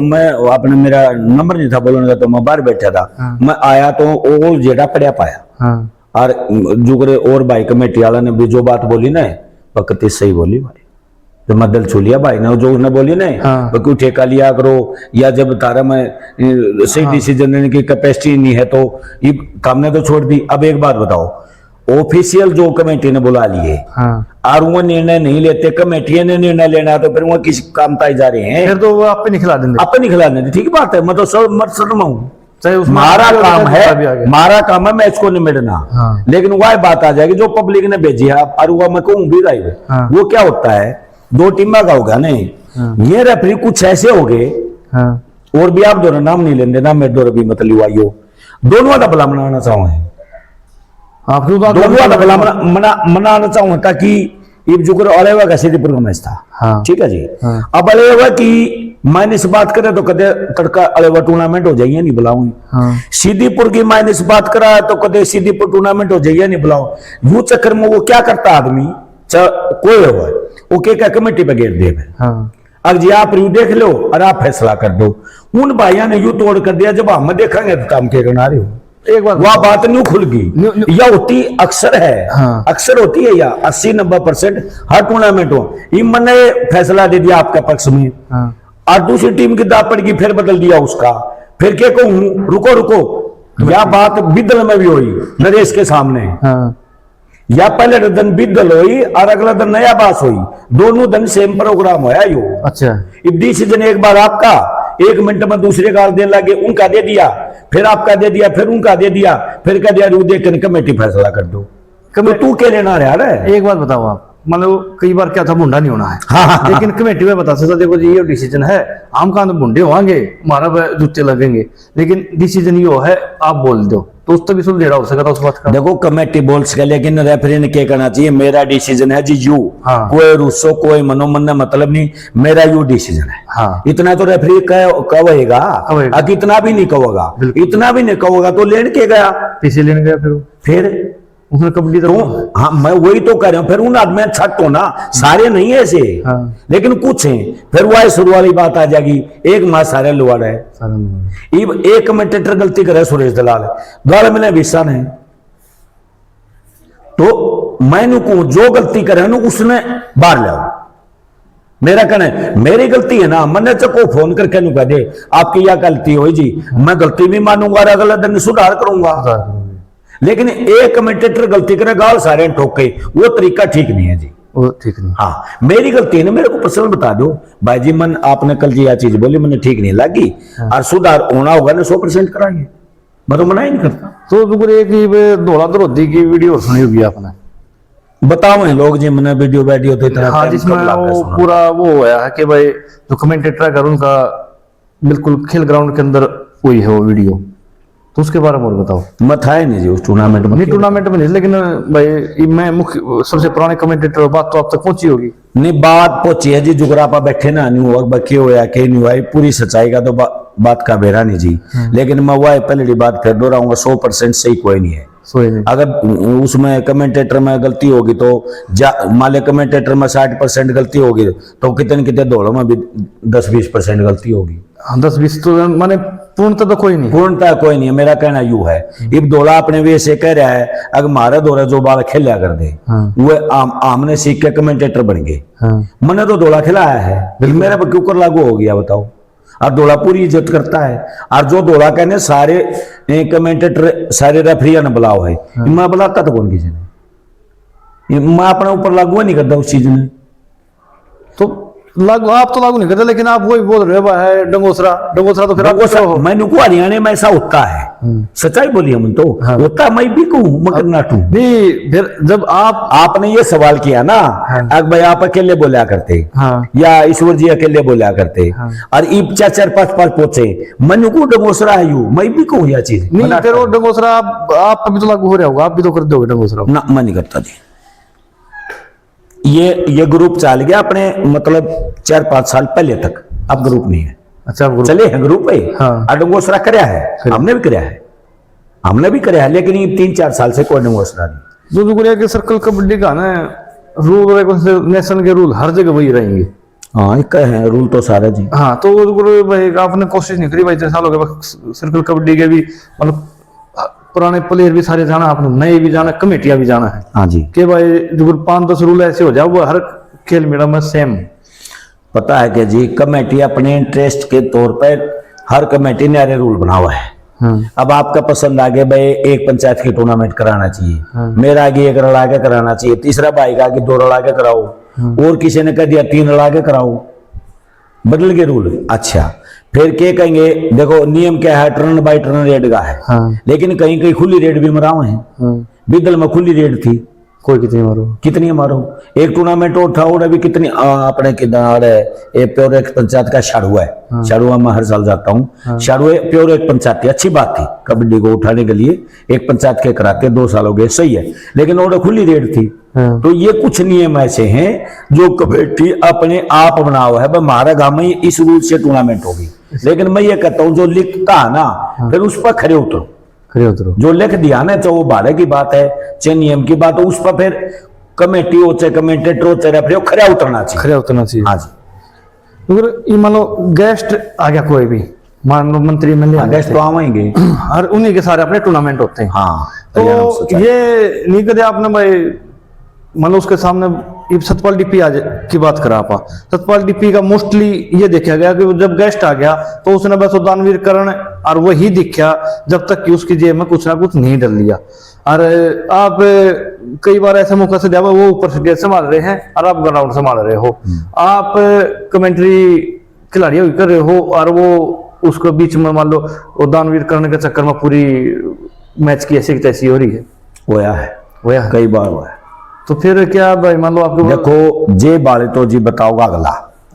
मैं आपने मेरा नंबर नहीं था बोलने का, तो मैं बाहर बैठा था। हाँ। मैं आया तो वो जेड़ा पड़ा पाया। हाँ। और जुगरे और भाई कमेटी वाला ने भी जो बात बोली ना पकती सही बोली भाई, जो मदल छू लिया भाई ने, जो उसने बोली नहीं हाँ। क्यों ठेका लिया करो, या जब तारा में सही डिसीजन लेने की कैपेसिटी नहीं है तो ये काम ने तो छोड़ दी। अब एक बात बताओ, ऑफिशियल जो कमेटी ने बुला लिए हाँ। और वो निर्णय नहीं लेते, कमेटी ने निर्णय लेना, तो फिर वो किस काम ताई जा रहे हैं, फिर तो वो आप पे नहीं खिला देंगे, अपन नहीं खिलाने दी। ठीक बात है, मैं तो सब मत शर्माऊं, चाहे उसमें मारा भी काम आ गया। है, मारा काम है मैच को निमेड़ना। हाँ। लेकिन वह बात आ जाएगी जो पब्लिक ने भेजी है, और वो मैं कहूँ भी रही हाँ। वो क्या होता है, दो टीम का होगा नहीं, ये रेफरी कुछ ऐसे हो गए, हाँ। और भी आप दोनों नाम नहीं लेंगे ना, मेरे दो भी मतलब आइयो दोनों का भला मनाना चाहूँ, आप क्यों बात दोनों कर का रहे भला हो? मनाना चाहूँ, ताकि ये जो अलेवा का सीधीपुर का मैच था। हाँ। ठीक है जी। हाँ। अब अलेवा की माइनस बात करें तो कदे तड़का अलेवा टूर्नामेंट हो जाइए, नहीं बुलाऊं। हाँ। सीधीपुर की माइनस बात करा तो कदे सीधीपुर टूर्नामेंट हो जाइए, नहीं बुलाओ। यू चक्कर में वो क्या करता आदमी, कोई हो वो क्या कमेटी पे घेर दे। हाँ। अब जी आप यू देख लो और आप फैसला कर दो। उन भाइयों ने यू तोड़ कर दिया, जब हम देखेंगे तो काम के बना रहे हो, एक बात वह बात नहीं खुल गई। यह होती अक्सर है, हाँ। अक्सर होती है, या 80-90% हर टूर्नामेंट हो। मैंने फैसला दे दिया आपके पक्ष में, हाँ। और दूसरी टीम की दाव पड़ गई, फिर बदल दिया उसका। फिर क्या कहूं, रुको रुको, यह बात बिदल में भी हुई नरेश के सामने। हाँ। या पहले दिन बिदल हुई और अगला दिन नया बात हुई, दोनों दिन सेम प्रोग्राम होया यो। अच्छा। अब डिसीजन एक बार आपका, 1 मिनट में दूसरे का देने लगे, उनका दे दिया, फिर आपका दे दिया, फिर उनका दे दिया, फिर कह दिया रू देख कमेटी फैसला कर दो। तो तू क्या लेना रहा है? एक बात बताओ आप, मतलब कई बार क्या था, मुंडा नहीं होना है। हाँ। लेकिन कमेटी में बता सकता, देखो जी ये डिसीजन है, हम कहा तो मुंडे होंगे, हमारा जूते लगेंगे, लेकिन डिसीजन ये है, आप बोल दो, तो उस तक भी सुलझेड़ा हो सका था उस बात का। देखो कमेटी बोल सके, लेकिन रेफरी ने क्या करना चाहिए, मेरा डिसीजन है जी यू। हाँ। कोई रूसो कोई मनोमन मतलब नहीं, मेरा यू डिसीजन है। हाँ। इतना तो रेफरी कहेगा, कहेगा। अब इतना भी नहीं कहोगा, इतना भी नहीं कहोगा तो लेन के गया, पीछे लेने गया, फिर उसने कबड्डी तो हाँ मैं वही तो कह रहा हूँ। फिर उन आदमी छट हो ना, सारे नहीं है ऐसे, हाँ। लेकिन कुछ हैं। फिर वह शुरू वाली बात आ जाएगी, एक माँ सारे लुआड़ है। एक कमेंटेटर गलती करे, सुरेश दलाल गाल मिले विसा ने, तो मैंने को जो गलती करे ना उसने बाहर लाओ। मेरा कहना है मेरी गलती है ना, मैंने चको फोन करके नु कह दे आपकी यह गलती हो जी, मैं गलती भी मानूंगा और अगला दिन सुधार करूंगा। लेकिन एक कमेंटेटर गलती करे, गाल सारे ठोके, वो तरीका ठीक नहीं है जी, वो ठीक नहीं। हाँ मेरी गलती है ना, मेरे को पर्सनल बता दो भाई जी, मन आपने कल जी यह चीज बोली मैंने ठीक नहीं लगी, और सुधार होना होगा ना 100% कराएंगे, मैं तो मना ही नहीं करता। तो बिल्कुल एक धोला धरोधी की वीडियो सुनी होगी आपने, बताओ लोग जी, मैंने वीडियो तो इतना हाँ, जिसमें वो पूरा वो होया है कि भाई जो कमेंटेटर है उनका बिल्कुल खेल ग्राउंड के अंदर हुई है वो वीडियो, तो उसके बारे में और बताओ। मैं था ही नहीं जी उस टूर्नामेंट में। नहीं टूर्नामेंट में नहीं, लेकिन भाई मैं मुख्य सबसे पुराने कमेंटेटर, बात तो आप तक पहुंची होगी। नहीं बात पहुंची है जी, जुगरापा बैठे ना, नहीं हुआ बके होया के नहीं हुआ, पूरी सच्चाई का तो बात का बेरा नहीं जी। लेकिन मैं वह पहले बात फिर दोहराऊंगा, 100% सही कोई नहीं है। अगर उसमें कमेंटेटर में गलती होगी तो मान ले कमेंटेटर में 60% गलती होगी, तो कितने कितने दौड़ों में भी 10-20% गलती होगी। 10-20 तो माने पूर्णता तो कोई नहीं, पूर्णता कोई नहीं है। मेरा कहना यू है, इब दौड़ा अपने वे से कह रहा है, अगर मारा दौड़ा जो बाल खेला कर दे, वो आमने सीख के कमेंटेटर बन गए। मैंने तो दौड़ा खिलाया है, मेरे पर क्यों लागू हो गया बताओ। और दौड़ा पूरी इज्जत करता है, और जो दौड़ा कहने सारे कमेंटेटर सारे रेफरिया ने बुलाओ है, मैं बुलाता तो कौन किसी ने, मैं अपने ऊपर लागू नहीं करता उस चीज में। तो लागू आप तो लागू नहीं करते, लेकिन आप वही बोल रहे हो डंगोसरा तो फिर आप मैंने को हरियाणा में ऐसा होता है, सच्चाई बोली हम तो होता, मैं भी कहूँ मगर नाटू नहीं। फिर जब आपने ये सवाल किया ना, अगर भाई आप अकेले बोला करते, या ईश्वर जी अकेले बोला करते, और ईब 4-5 पहुंचे, मनु को डंगोसरा है यू, मैं भी कहूँ यह चीज नहीं। फिर वो डंगोसरा आप अभी तो लागू हो रहा होगा, आप भी तो कर दोगे डंगोसरा ना? मैं नहीं करता जी। ये ग्रुप चल गया अपने मतलब 4-5 साल पहले तक, अब ग्रुप नहीं है। अच्छा चले हैं ग्रुप है, डंगोसरा कराया है, हमने भी कराया है, लेकिन ये 3-4 साल से कोई डंगोसरा नहीं। जो गुड़िया के सर्कल कबड्डी का ना रूल, नेशनल के रूल हर जगह वही रहेंगे। हाँ एक है रूल तो सारा जी। हाँ, तो भाई आपने कोशिश नहीं करी भाई, 3 साल हो गए सर्कल कबड्डी के भी, मतलब पुराने प्लेयर भी सारे जाना, आपने नए भी जाना, कमेटियां भी जाना है। हाँ जी, कि भाई जो 5-10 रूल ऐसे हो जाए वो हर खेल मैदान में सेम, पता है कि जी कमेटी अपने इंटरेस्ट के तौर पर हर कमेटी ने अरे रूल बना हुआ है। अब आपका पसंद आगे भाई एक पंचायत की टूर्नामेंट कराना चाहिए, मेरा आगे एक रला के कराना चाहिए, तीसरा भाई का आगे 2 रला के कराओ, और किसी ने कह दिया 3 रला के कराओ, बदल के रूल। अच्छा फिर क्या कहेंगे, देखो नियम क्या है, टर्न बाय टर्न रेड का है। लेकिन कहीं कहीं खुली रेड भी मराव है। बिदल में खुली रेड थी, कोई कितनी मारो एक टूर्नामेंट और था, और अभी कितनी अपने किधर है प्योर एक पंचायत का शाड़ुआ है, शाड़ुआ में हर साल जाता हूँ। शाड़ुआ प्योर एक पंचायत थी, अच्छी बात थी, कबड्डी को उठाने के लिए एक पंचायत के कराते 2 साल हो गए, सही है, लेकिन और खुली रेड थी। तो ये कुछ नियम ऐसे हैं जो कमेटी अपने आप बना हुआ है, हमारा गांव में इस रूल से टूर्नामेंट होगी। लेकिन मैं ये कहता हूँ जो लिखता है ना, फिर उस पर खड़े उतरो। जो लिख दिया ना, चाहे वो बारह की बात है चाहे नियम की बात हो, उस पर फिर कमेटी हो चाहे कमेंटेटर हो चाहे रेफरी, खड़ा उतरना चाहिए। हाँ जी। अगर ये मान लो गेस्ट आ गया कोई भी, मान लो मंत्री में गेस्ट तो आवेंगे और उन्हीं के सारे अपने टूर्नामेंट होते हैं। हाँ तो ये नहीं कदे आपने भाई मान लो उसके सामने सतपाल डीपी आज की बात करा आप, सतपाल डीपी का मोस्टली ये देखा गया कि जब गेस्ट आ गया तो उसने बस दानवीर करण और वही दिखा, जब तक कि उसकी जेब में कुछ ना कुछ नहीं डल लिया। और आप कई बार ऐसे मौका से जावा वो ऊपर से गेट संभाल रहे हैं और आप ग्राउंड संभाल रहे हो, आप कमेंट्री खिलाड़ी कर रहे हो और वो उसको बीच में मान लो वो दानवीर करण के चक्कर में पूरी मैच की ऐसी तैसी हो रही है। होया है कई बार हुआ है। तो फिर क्या भाई मान लो आपको देखो जेब वाले तो जी बताओगा अगला,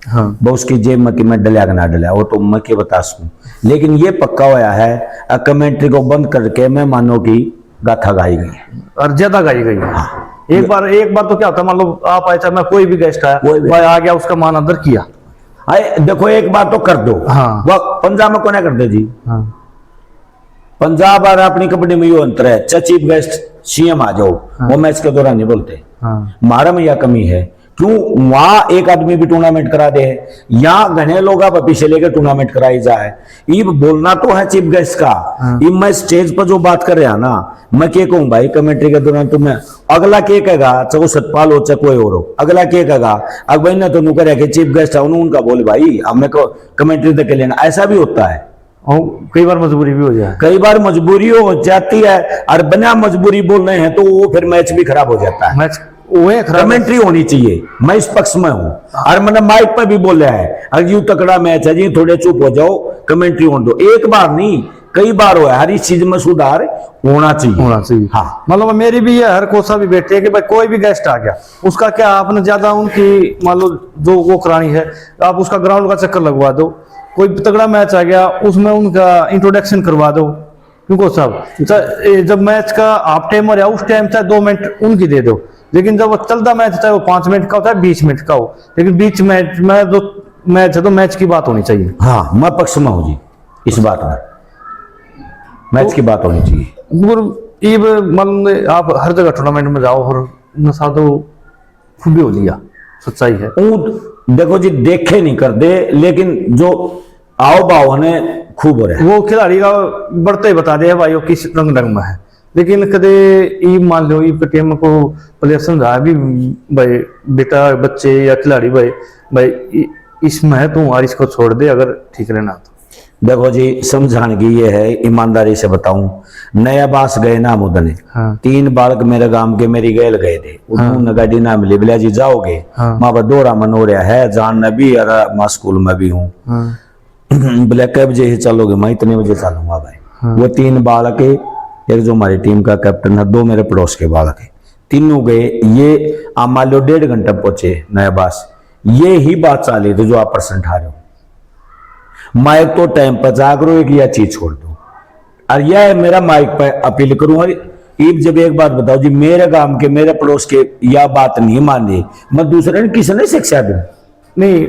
हाँ वो उसकी जेब में कि मैं डलिया कि ना डलिया, वो तो मैं क्या बता सकूं। लेकिन ये पक्का होया है कमेंट्री को बंद करके मैं मानो कि गाथा गाई गई और ज्यादा गाई गई। हाँ। एक बार तो क्या होता है, मान लो आप आए चाहे मैं कोई भी गेस्ट आया, भाई आ गया उसका मान आदर किया। देखो एक बार तो कर दो। हाँ। वो पंजाब में कौन कर दे जी। हाँ। पंजाब और अपनी कबड्डी में यो अंतर है, चीफ गेस्ट सीएम आ जाओ। हाँ। वो मैच के दौरान नहीं बोलते। हाँ। हमारा में यह कमी है, क्यों वहां एक आदमी भी टूर्नामेंट करा दे, यहाँ घने लोग आप पीछे लेकर टूर्नामेंट कराई जाए। ये बोलना तो है चीफ गेस्ट का। हाँ। ये मैं स्टेज पर जो बात कर रहा ना, मैं क्या कहूँ भाई कमेंट्री के दौरान तुम्हें अगला क्या कहेगा, चाहे वो सतपाल हो चाहे कोई और हो, अगला क्या कहेगा अकबर ने तो नु करे चीफ गेस्ट है उनका बोले भाई हमने कमेंट्री तक लेना, ऐसा भी होता है। और कई बार मजबूरी भी हो जाए, कई बार मजबूरी हो जाती है, और बिना मजबूरी बोल रहे हैं तो वो फिर मैच भी खराब हो जाता है। मैच कमेंट्री होनी चाहिए, मैं इस पक्ष में हूँ। और मैंने माइक पर भी बोला है अगर यूं तकड़ा मैच है जी थोड़े चुप हो जाओ, कमेंट्री होने दो। एक बार नहीं कई बार हुआ, हर इस चीज में सुधार होना चाहिए। हाँ मतलब मेरी भी ये हर कोसा भी बेटी है कि भाई कोई भी गेस्ट आ गया उसका क्या आपने ज्यादा उनकी मान लो जो वो करानी है, आप उसका ग्राउंड का चक्कर लगवा दो। कोई तगड़ा मैच आ गया उसमें उनका इंट्रोडक्शन करवा दो, क्योंकि सब जब मैच का हाफ टाइम हो रहा उस टाइम चाहे 2 मिनट उनकी दे दो, लेकिन जब वो चलता मैच चाहे वो 5 मिनट का हो चाहे 20 मिनट का हो, लेकिन बीच मैच में जो मैच है तो मैच की बात होनी चाहिए। हाँ मैं पक्ष में हूँ जी इस बात में, मैच की बात होनी चाहिए। मान आप हर जगह टूर्नामेंट में जाओ और नशा तो खूब हो लिया, सच्चाई है। देखो जी देखे नहीं कर दे, लेकिन जो आओ बाओ ने खूब हो रहा है, वो खिलाड़ी का बढ़ते ही बता दे भाई वो किस रंग में है। लेकिन कदे मान लो टीम को प्लेयर समझा भी भाई बेटा बच्चे या खिलाड़ी भाई इसमें है तू और इसको छोड़ दे अगर ठीक रहना तो। देखो जी समझाने की ये है, ईमानदारी से बताऊं, नया बास गए ना मुदने। हाँ। 3 बालक मेरे गांव के मेरी गैल गए थे। हाँ। गाड़ी ना मिली, बोला जी जाओगे। हाँ। माँ दोरा मन हो रहा है जान भी, और माँ स्कूल में भी हूँ। हाँ। बोले कै बजे ही चलोगे, मैं इतने बजे चलूंगा भाई। हाँ। वो 3 बालक है, एक जो हमारी टीम का कैप्टन है, 2 मेरे पड़ोस के बालक है, तीनों गए। ये आप मान लो 1.5 घंटा पहुंचे नया बास, ये ही बात चाली थी जो आप परसेंट आ रहे हो। माइक तो टाइम पर जागरो एक या चीज छोड़ दो, और यह मेरा माइक पर अपील करूं। जब एक बात बताओ जी, मेरे गांव के मेरे पड़ोस के यह बात नहीं माने, मैं दूसरे ने किसने शिक्षा दूं? नहीं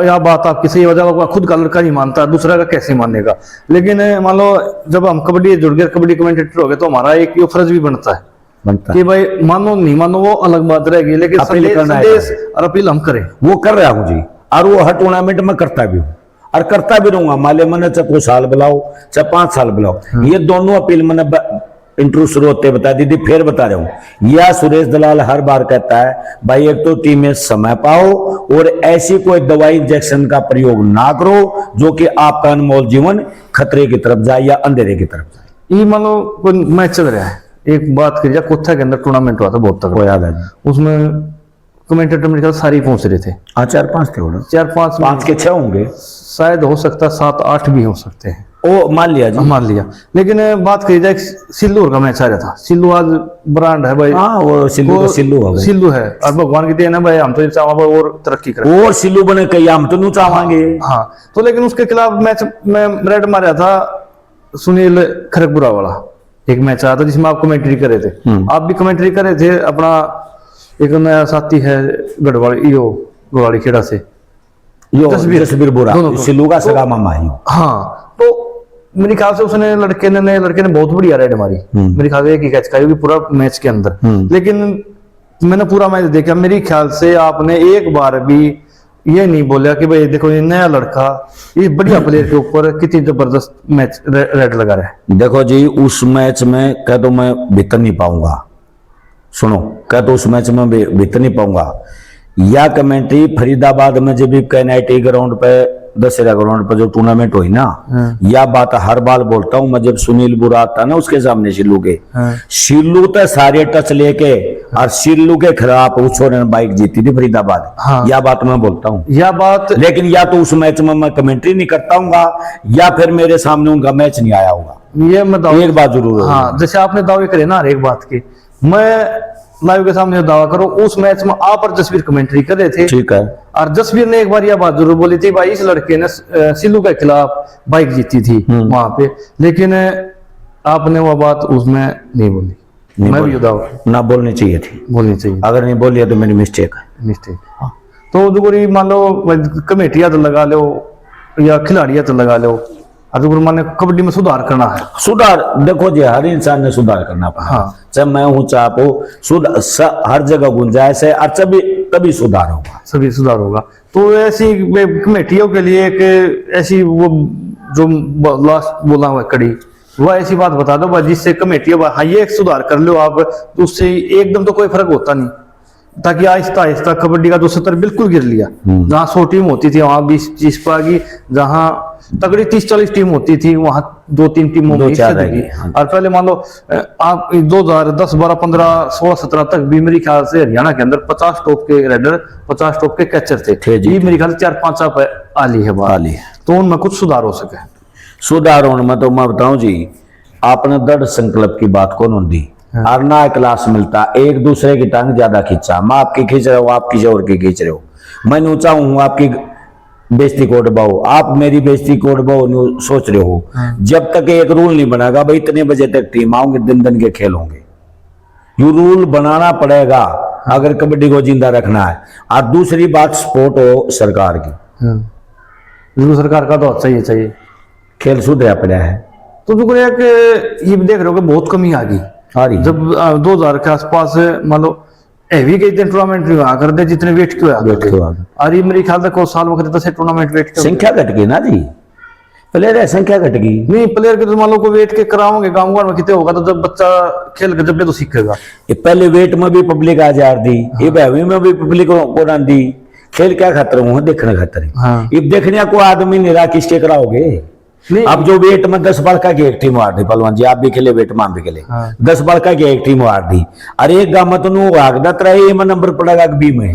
यह बात आप किसी वजह खुद का लड़का नहीं मानता, दूसरा का कैसे मानेगा। लेकिन मान लो जब हम कबड्डी जुड़ गए, कबड्डी कमेंटेटर हो गए, तो हमारा एक ये फर्ज भी बनता है कि भाई मानो नहीं मानो वो अलग बात रहेगी, लेकिन संदेश और अपील हम करें। वो कर रहा हूँ जी, और वो हर टूर्नामेंट में करता भी हूँ और करता भी रहूंगा। माले मैंने चाहे 2 साल बुलाओ चाहे 5 साल बुलाओ, ये दोनों अपील मैंने इंट्रो शुरू होते बता दी थी, फिर बता रहा हूं। यह सुरेश दलाल हर बार कहता है भाई एक तो टीम में समय पाओ और ऐसी कोई दवाई इंजेक्शन का प्रयोग ना करो जो कि आपका अनमोल जीवन खतरे की तरफ जाए या अंधेरे की तरफ जाए। ये मान लो कोई मैच चल रहा है, एक बात करिए, कोथा के अंदर टूर्नामेंट हुआ था बहुत तगड़ा, वो याद है जी। उसमें कमेंटेटर मेरे ख्याल सारे ही पहुंच रहे थे। हाँ 4-5 थे वो, 4-5 5 के 6 होंगे शायद, हो सकता 7-8 भी हो सकते हैं, ओ मान लिया जी। मान लिया। लेकिन बात करी जाए, सिल्लू का मैच आ रहा था। सिल्लू आज ब्रांड है भाई। हाँ वो सिल्लू तो सिल्लू है, सिल्लू है और भगवान की देन है भाई, हम तो चाहवा और तरक्की करें और सिल्लू बने कहीं हम तो नहीं चाहेंगे। हाँ तो लेकिन उसके खिलाफ मैच में रेड मारा था सुनील खरगपुरा वाला, एक मैच आया था जिसमें आप कमेंट्री कर रहे थे, आप भी कमेंट्री कर रहे थे। अपना एक नया साथी है गढ़वाड़ी, यो गढ़वाड़ी खेड़ा से, यो जसबीर बुरा, सिल्लू का सगा मामा है। हाँ तो मेरे ख्याल से उसने लड़के ने बहुत बढ़िया रेड मारी, मेरे ख्याल से एक ही कैच खाई होगी पूरा मैच के अंदर। लेकिन मैंने पूरा मैच देखा, मेरे ख्याल से आपने एक बार भी ये नहीं बोला कि भाई देखो ये नया लड़का, ये बढ़िया प्लेयर के ऊपर कितनी जबरदस्त मैच रेड लगा रहा है। देखो जी उस मैच में कह तो मैं भीतर नहीं पाऊंगा, सुनो कह तो उस मैच में भीतर नहीं पाऊंगा। या कमेंट्री फरीदाबाद में जब भी कैनाइटी ग्राउंड पे, दशहरा ग्राउंड पे जो टूर्नामेंट हुई ना, या बात हर बार बोलता हूं मैं, जब सुनील बुरा आता ना उसके सामने सिल्लू के, सिल्लू तो सारे टच लेके और सिल्लू के खिलाफ उसने बाइक जीती थी फरीदाबाद। या बात मैं बोलता हूँ, या बात, लेकिन या तो उस मैच में मैं कमेंट्री नहीं करता हूँ या फिर मेरे सामने उनका मैच नहीं आया होगा। ये मैं एक बात जरूर है। हाँ जैसे आपने दावे करे ना हर एक बात के, मैं लाइव के सामने दावा करो उस मैच में आप और जसवीर कमेंट्री कर रहे थे, ठीक है, और जसवीर ने एक बार यह बात जरूर बोली थी भाई इस लड़के ने सिल्लू के खिलाफ बाइक जीती थी वहां पे, लेकिन आपने वो बात उसमें नहीं बोली। मैं भी दावा ना बोलनी चाहिए थी, बोलनी चाहिए, अगर नहीं बोली तो मेरी मिस्टेक है। मिस्टेक। तो जो मान लो कमेटियां तो लगा लो या खिलाड़ियां तो लगा लो, और माने कबड्डी में सुधार करना है। सुधार देखो जी हर इंसान ने सुधार करना पड़ा, हाँ। चाहे मैं हूं चाहे आप हो, हर जगह गुंजाइश है और तभी सुधार होगा, सभी सुधार होगा। तो ऐसी कमेटियों के लिए एक ऐसी वो जो लास्ट बोला हुआ कड़ी, वह ऐसी बात बता दो जिससे कमेटियां हाँ ये एक सुधार कर लो आप, तो उससे एकदम तो कोई फर्क होता नहीं, ताकि आहिस्ता आहिस्ता कबड्डी का जो स्तर बिल्कुल गिर लिया। जहां 100 टीम होती थी वहां 20-30 पे आ गई, जहां तगड़ी 30-40 टीम होती थी वहां 2-3 टीमों में हिस्सा दी। और पहले मान लो आप 2010, 12, 15, 16, 17 तक भी मेरे ख्याल से हरियाणा के अंदर 50 टॉप के रेडर, 50 टॉप के कैचर थे। ये मेरे ख्याल से 4-5 पे आली है बात, तो उनमें कुछ सुधार हो सके। सुधार होने में तो मैं बताऊं जी, आपने दृढ़ संकल्प की बात को दी और ना क्लास मिलता, एक दूसरे की टांग ज्यादा खींचा, मैं आपकी खींच रहा हूँ, आप किसी और की खींच रहे हो, मैं ऊंचा हूँ आपकी बेइज्जती कोड बाओ, आप मेरी बेइज्जती कोड बाओ सोच रहे हो। जब तक एक रूल नहीं बनाएगा भाई इतने बजे तक टीम आओगे, दिन दिन के खेल होंगे, ये रूल बनाना पड़ेगा अगर कबड्डी को जिंदा रखना है। और दूसरी बात सपोर्ट हो सरकार की, सरकार का तो चाहिए, खेल सुधरा पड़ा है। तो ये देख रहे हो कि बहुत कमी आ गई। जब 2000 के आसपास मान लो हैवी के इतने टूर्नामेंट नहीं हुआ करते जितने वेट के हुआ, और ये मेरे ख्याल से कुछ साल वक्त 10 टूर्नामेंट वेट के संख्या घट गई ना जी, प्लेयर है संख्या घट गई। नहीं प्लेयर के तो मान लो को वेट के कराओगे गाँव में कितने होगा, तो जब बच्चा खेल के जब तो सीखेगा। ये पहले वेट में भी पब्लिक आ जा दी, ये हैवी में भी पब्लिक को ना दी, खेल क्या खातर हूँ देखने खातर। ये देखने को आदमी नहीं रहा, किसके कराओगे। अब जो वेट में 10 बड़का की एक टीम हार दी, पहलवान जी आप भी खेले वेट में भी खेले, 10 बड़का की एक टीम हार दी, अरे एक गांव में तो नंबर पड़ेगा बी में,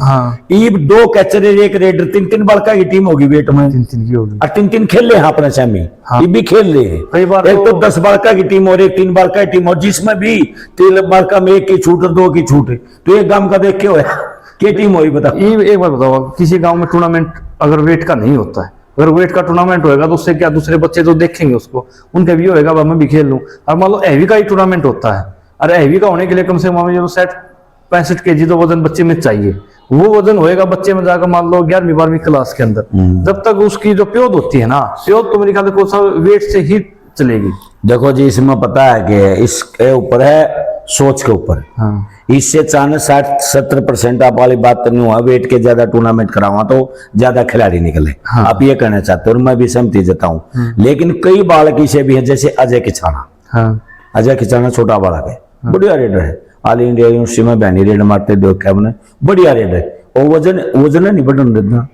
ईब 2 कैचर एक रेडर, 3-3 बड़का की टीम होगी वेट में, 3-3 खेल ले अपने सेमी, ये भी खेल ले। एक तो 10 बड़का की टीम और एक 3 बड़का की टीम, और जिसमें भी 3 बड़का में 1 की छूट और 2 की छूट, तो एक गांव का देख के हो क्या टीम होगी बताओ। एक बार बताओ, किसी गाँव में टूर्नामेंट अगर वेट का नहीं होता है, अगर वेट का टूर्नामेंट होएगा तो उससे क्या दूसरे बच्चे तो देखेंगे उसको, उनका भी होएगा मैं भी खेल लूं। और मान लो हैवी का ही टूर्नामेंट होता है, और हैवी का होने के लिए कम से कम 65 kg तो वजन बच्चे में चाहिए, वो वजन होएगा बच्चे में जाकर मान लो 11वीं 12वीं क्लास के अंदर। जब तक उसकी जो प्योद होती है ना, प्योद तो मेरे ख्याल से वेट से ही चलेगी। देखो जी इसमें पता है कि इसके ऊपर है सोच के ऊपर, इससे 60-70% आप वाली बात नहीं हुआ, वेट के ज्यादा टूर्नामेंट करावा तो ज्यादा खिलाड़ी निकले, आप ये कहना चाहते हो और मैं भी सहमति जताऊं। लेकिन कई बालक ऐसे भी है जैसे अजय किछाना, अजय खिंचाना छोटा बालक है, बढ़िया रेडर है। ऑल इंडिया यूनिवर्सिटी में बहनी रेड मारते दो क्या बने, बढ़िया रेडर है। और वजन नहीं बढ़ने देना,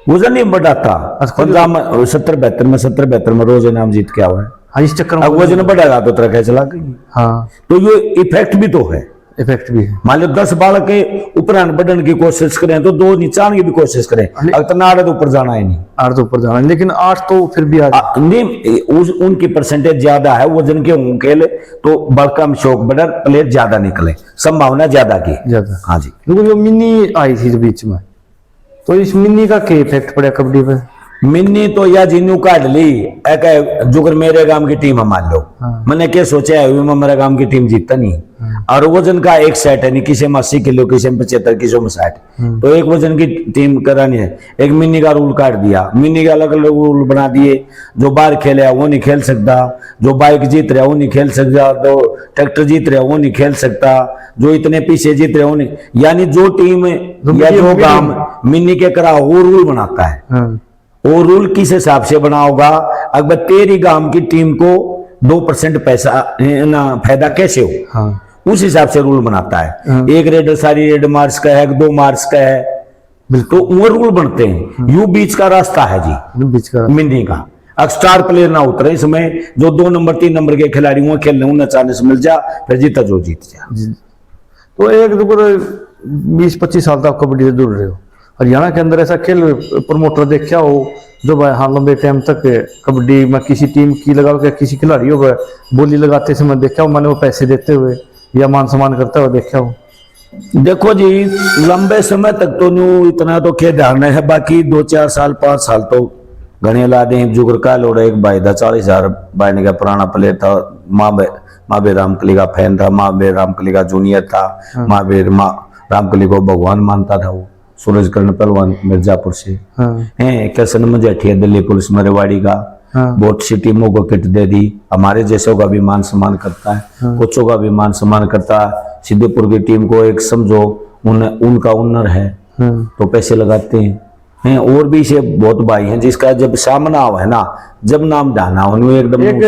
वजन नहीं बढ़ाता। पंजाब में 70-72 में रोज इनाम जीत के आवा है। हाँ, इस चक्कर में अब वजन बढ़ेगा तो तरह चला गई। हाँ, तो ये इफेक्ट भी तो है। इफेक्ट भी है। मान लो 10 बालक के ऊपर बढ़ने की कोशिश करें तो 2 नीचान की भी कोशिश करें, अगर ना तो ऊपर जाना ही नहीं। 8 तो ऊपर जाना है, लेकिन 8 तो फिर भी नहीं, उनकी परसेंटेज ज्यादा है वजन के खेल, तो बड़का शौक बड़ा प्लेयर ज्यादा निकले, संभावना ज्यादा की ज्यादा। हाँ जी। क्योंकि जो मिनी आई थी बीच में, तो इस मिनी का क्या इफेक्ट पड़ा कबड्डी पे? मिन्नी तो या जिन्नू काट ली एक जुगर मेरे गांव की टीम है मान लो। मैंने क्या सोचा है मेरे गांव की टीम जीतता नहीं। और वजन का एक सेट है, नहीं किसी में 80 किलो, किसी में 75, किसी में 60, तो एक वजन की टीम करानी है। एक मिन्नी का रूल काट दिया, मिन्नी के अलग अलग रूल बना दिए। जो बाहर खेले वो नहीं खेल सकता, जो बाइक जीत रहा वो नहीं खेल सकता, जो ट्रैक्टर जीत रहा वो नहीं खेल सकता, जो इतने पीछे जीत रहे वो नहीं। यानी जो टीम या जो गांव मिन्नी के करा वो रूल बनाता है। वो रूल किस हिसाब से बना होगा, अगर तेरी गांव की टीम को 2% पैसा ना फायदा कैसे हो, हाँ। उस हिसाब से रूल बनाता है। हाँ। एक रेडर सारी रेड मार्क्स का है, 2 मार्क्स का है, तो वो रूल बनते हैं। हाँ। यू बीच का रास्ता है जी, बीच का मिन्नी का। अब स्टार प्लेयर ना उतरे इसमें, जो 2 नंबर 3 नंबर के खिलाड़ी वो खेलने उन्हें चांस मिल जा, फिर जीता जो जीत जा। तो एक 20-25 साल तक कबड्डी से दूर रहे हो, हरियाणा के अंदर ऐसा खेल प्रमोटर देखा हो जो भाई हाँ लंबे टाइम तक कबड्डी में किसी टीम की लगा के किसी खिलाड़ियों पर बोली लगाते समय देखा हो, मैंने वो पैसे देते हुए या मान सम्मान करता हुआ देखा हो? देखो जी, लंबे समय तक तो न्यू इतना तो क्या ध्यान है, बाकी 2-4 साल 5 साल तो घने ला दे। जुगर का लोड़ा एक भाई था 40,000 बायने का पुराना प्लेयर था, माँ रामकली का फैन था, माँ रामकली का जूनियर था। हाँ। माँ रामकली को भगवान मानता था वो, सूरज कर्ण पहलवान मिर्जापुर से। हाँ। है कैसन मजेठिया दिल्ली पुलिस मरेवाड़ी का। हाँ। बहुत सी टीमों को किट दे दी, हमारे जैसों का भी मान सम्मान करता है। हाँ। कोचों का भी मान सम्मान करता है। सिद्धपुर की टीम को एक समझो उनका ओनर है। हाँ। तो पैसे लगाते हैं। और भी से बहुत भाई हैं जिसका जब सामना हुआ है ना, जब नाम डाना उन्हें एकदम। एक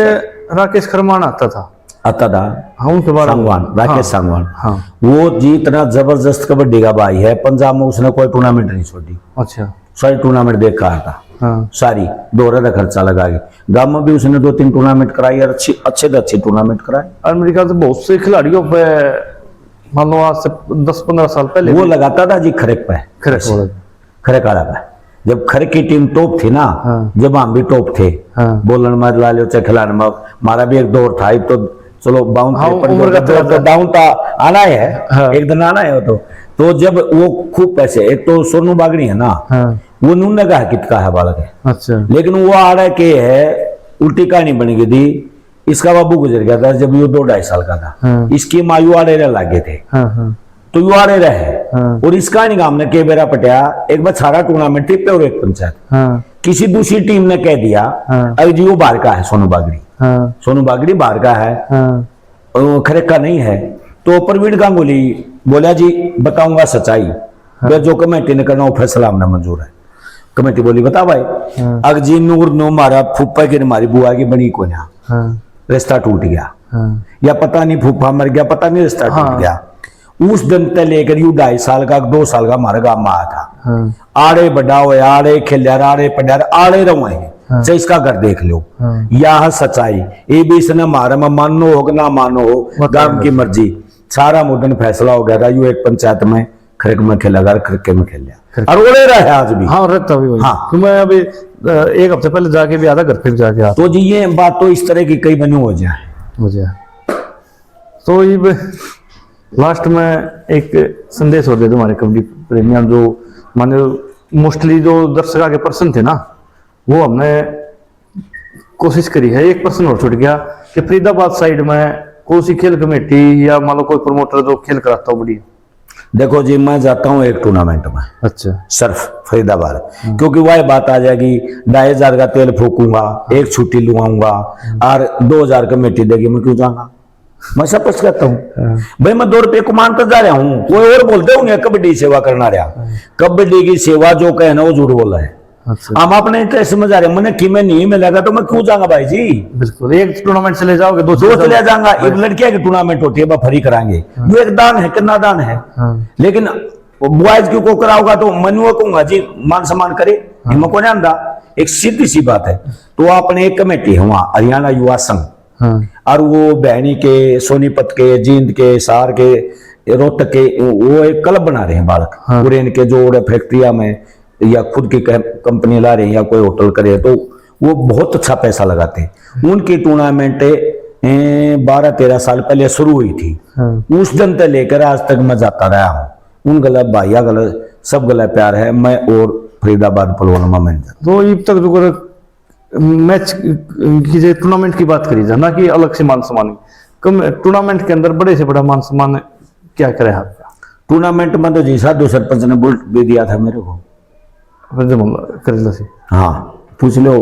राकेश खरमान आता था हाँ, उनके बारे में राकेश हाँ, सांगवान हाँ। वो जी इतना जबरदस्त कबड्डी का भाई है, पंजाब में उसने कोई टूर्नामेंट नहीं छोड़ी। अच्छा, सारी टूर्नामेंट देख कर था। हाँ। सारी दोहरे का खर्चा लगा के, गांव में भी उसने 2-3 टूर्नामेंट कराई और अच्छे टूर्नामेंट कराए। और मेरे ख्याल से बहुत से खिलाड़ियों पे मान लो आज से 10-15 साल पहले वो लगाता था जी खरेक पे, खरेक वाला पे। जब खरेक की टीम टॉप थी ना, हाँ। जब हम भी टॉप थे। हाँ। बोलन में ला लो चाहे खिलाने में, हमारा भी एक दौर था। तो चलो बाउंड तो डाउन था, आना है। हाँ। एक दिन आना है तो जब वो खूब पैसे, एक तो सोनू बागड़ी है ना। हाँ। वो नूने का है कितना है बालक है। अच्छा। लेकिन वो आड़ा के है, उल्टी कहानी बन गई थी। इसका बाबू गुजर गया था जब ये 2-2.5 साल का था। हाँ। इसकी मायू आड़े लागे थे। हाँ। तो यू आड़े रहे। हाँ। और इसका नहीं काम ने के बेरा पटिया एक बार सारा टूर्नामेंट थी पे और एक पंचायत। हाँ। किसी दूसरी टीम ने कह दिया। हाँ। अरे जी वो बाहर का है सोनू बागड़ी। हाँ। सोनू बागड़ी बाहर का है। हाँ। खरेक का नहीं है। तो प्रवीण गांगुली बोला जी बताऊंगा सच्चाई। हाँ। जो कमेटी ने करना वो फैसला हमने मंजूर है। कमेटी बोली बता भाई। हाँ। अगर जी नूर नो मारा फूफा की हमारी बुआ की बनी को ना। हाँ। रिश्ता टूट गया। हाँ। या पता नहीं फूफा मर गया, पता नहीं रिश्ता टूट गया। उस दिन तक लेकर यू 2.5 साल का 2 साल का हमारे गांव में आया था। हाँ। आड़े बड़ा हुए, आड़े खेलिया, आड़े पड़ा, आड़े रहे हैं। हाँ। इसका घर देख लो। हाँ। यह सच्चाई ये भी इसने मारे में मानो हो ना मानो हो, गांव की मर्जी। सारा मुद्दन फैसला हो गया था। यू एक पंचायत में खरेक में खेला, खरके में खेल लिया और उड़े रहे आज भी। हाँ, रहता भी वही। हाँ। तो मैं अभी 1 हफ्ते पहले जाके भी आधा घर फिर जाके आता। तो जी ये बात तो इस तरह की कई बनी हो जाए। तो ये लास्ट में एक संदेश हो दे तुम्हारे कबड्डी प्रेमियों, जो माने मोस्टली जो दर्शक के पर्सन थे ना, वो हमने कोशिश करी है। एक पर्सन और छूट गया कि फरीदाबाद साइड में कौन सी खेल कमेटी या मान लो कोई प्रमोटर जो खेल कराता हो बढ़िया। देखो जी मैं जाता हूँ एक टूर्नामेंट में। अच्छा। सिर्फ फरीदाबाद, क्योंकि वह बात आ जाएगी 2,500 का तेल फूकूंगा, एक छुट्टी लुआऊंगा और 2,000 कमेटी देगी, मैं क्यों जाऊंगा। मैं सब कुछ कहता हूँ भाई मैं 2 रुपये कमाने जा रहा हूँ। कोई और बोलते होंगे कबड्डी सेवा करना रहा। कबड्डी की सेवा जो कहे ना वो झूठ बोल रहा है। अच्छा। हम अपने इंटरेस्ट में जा रहे हैं, मैंने कि मैं नहीं मिलेगा तो मैं क्यों जाऊंगा भाई जी। बिल्कुल, एक टूर्नामेंट चले जाओगे, दो दो चले जाऊंगा। एक लड़कियां की टूर्नामेंट होती है, वह फ्री कराएंगे, वो एक दान है, कितना दान है। लेकिन बॉयज की को कराओगा तो मनु कहूंगा जी मान सम्मान करे, हिम्मत को नहीं आंदा। एक सीधी सी बात है। तो आपने एक कमेटी है वहां हरियाणा युवा संघ, और वो बहनी के, सोनीपत के, जींद के, हिसार के, रोहतक के, वो एक क्लब बना रहे हैं बालक पूरे इनके, जो फैक्ट्रिया में या खुद की कंपनी ला रहे हैं या कोई होटल करे, तो वो बहुत अच्छा पैसा लगाते हैं। उनकी टूर्नामेंट 12-13 साल पहले शुरू हुई थी। उस दिन से लेकर आज तक मैं जाता रहा हूँ। उन गला भाइया गला सब गला प्यार है, मैं और फरीदाबाद पलवाना मैनेजर। तो अब तक जो मैच की टूर्नामेंट की बात करी जाए ना, कि अलग से मान सम्मान कम टूर्नामेंट के अंदर बड़े से बड़ा मान सम्मान क्या करे आपका? टूर्नामेंट में तो जी साधु सरपंच ने बुलेट भी दिया था मेरे को। करेला से हाँ पूछ लो,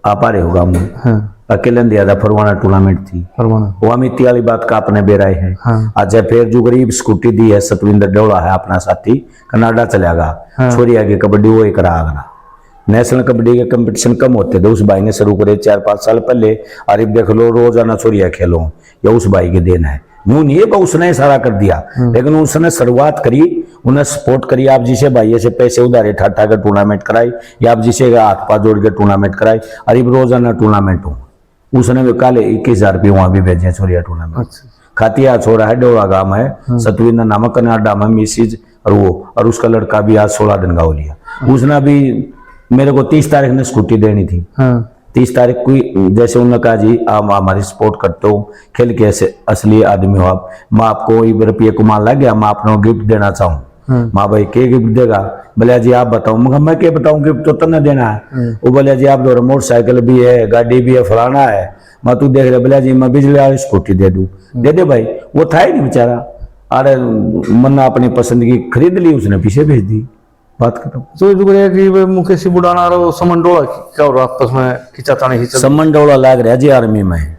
आप आ रहे होगा। अकेले दिया था, फरवाना टूर्नामेंट थी। वो अमित वाली बात का आपने बेराए है। आज फिर जो गरीब स्कूटी दी है, सतविंदर डोला है अपना साथी, कनाडा चलेगा। छोरी आगे कबड्डी वो ही करा आगरा। नेशनल कबड्डी के कंपटीशन कम होते थे, उस भाई ने शुरू करे 4-5 साल पहले। अरे देख लो रोजाना छोरिया खेलो, या उस भाई के देन है। नू नहीं है उसने सारा कर दिया, लेकिन उसने शुरुआत करी, उन्हें सपोर्ट करी। आप जिसे भाई से पैसे उधारे ठाठा कर टूर्नामेंट कराई, या आप जिसे हाथ पाथ जोड़ के टूर्नामेंट कराई। अरे रोजाना टूर्नामेंट हो, उसने भी काले 21,000 रुपये वहां भी भेजे छोरिया टूर्नामेंट। खातिया छोरा है, डोला गांव है, सतविंदर नामक कनाडा में मिसिज, और वो और उसका लड़का भी आज 16 दिन का हो लिया। उसने भी मेरे को 30 तारीख ने स्कूटी देनी थी। 30 तारीख को जैसे उन्होंने कहा जी आप हमारी सपोर्ट करते हो, खेल के ऐसे असली आदमी हो आप, मैं आपको रुपये को मान लग गया, मैं आपने गिफ्ट देना चाहूँ। माँ भाई के गिफ्ट देगा? बोले जी आप बताओ। मैं क्या बताऊँ, गिफ्ट तो तन्ने देना है। वो बोले जी आप दो मोटरसाइकिल भी है, गाड़ी भी है, फलाना है। मैं तू देख रहे, बोले जी मैं बिजली वाली स्कूटी दे दूँ। दे दे भाई, वो था ही नहीं बेचारा। अरे मन्ना अपनी पसंद की खरीद ली, उसने पीछे भेज दी, बात खत्म। तो मुकेश बुढ़ाना और समंडोला क्या हो रहा आपस में खिंचाता नहीं? समंडोला लाग रहा जी आर्मी में,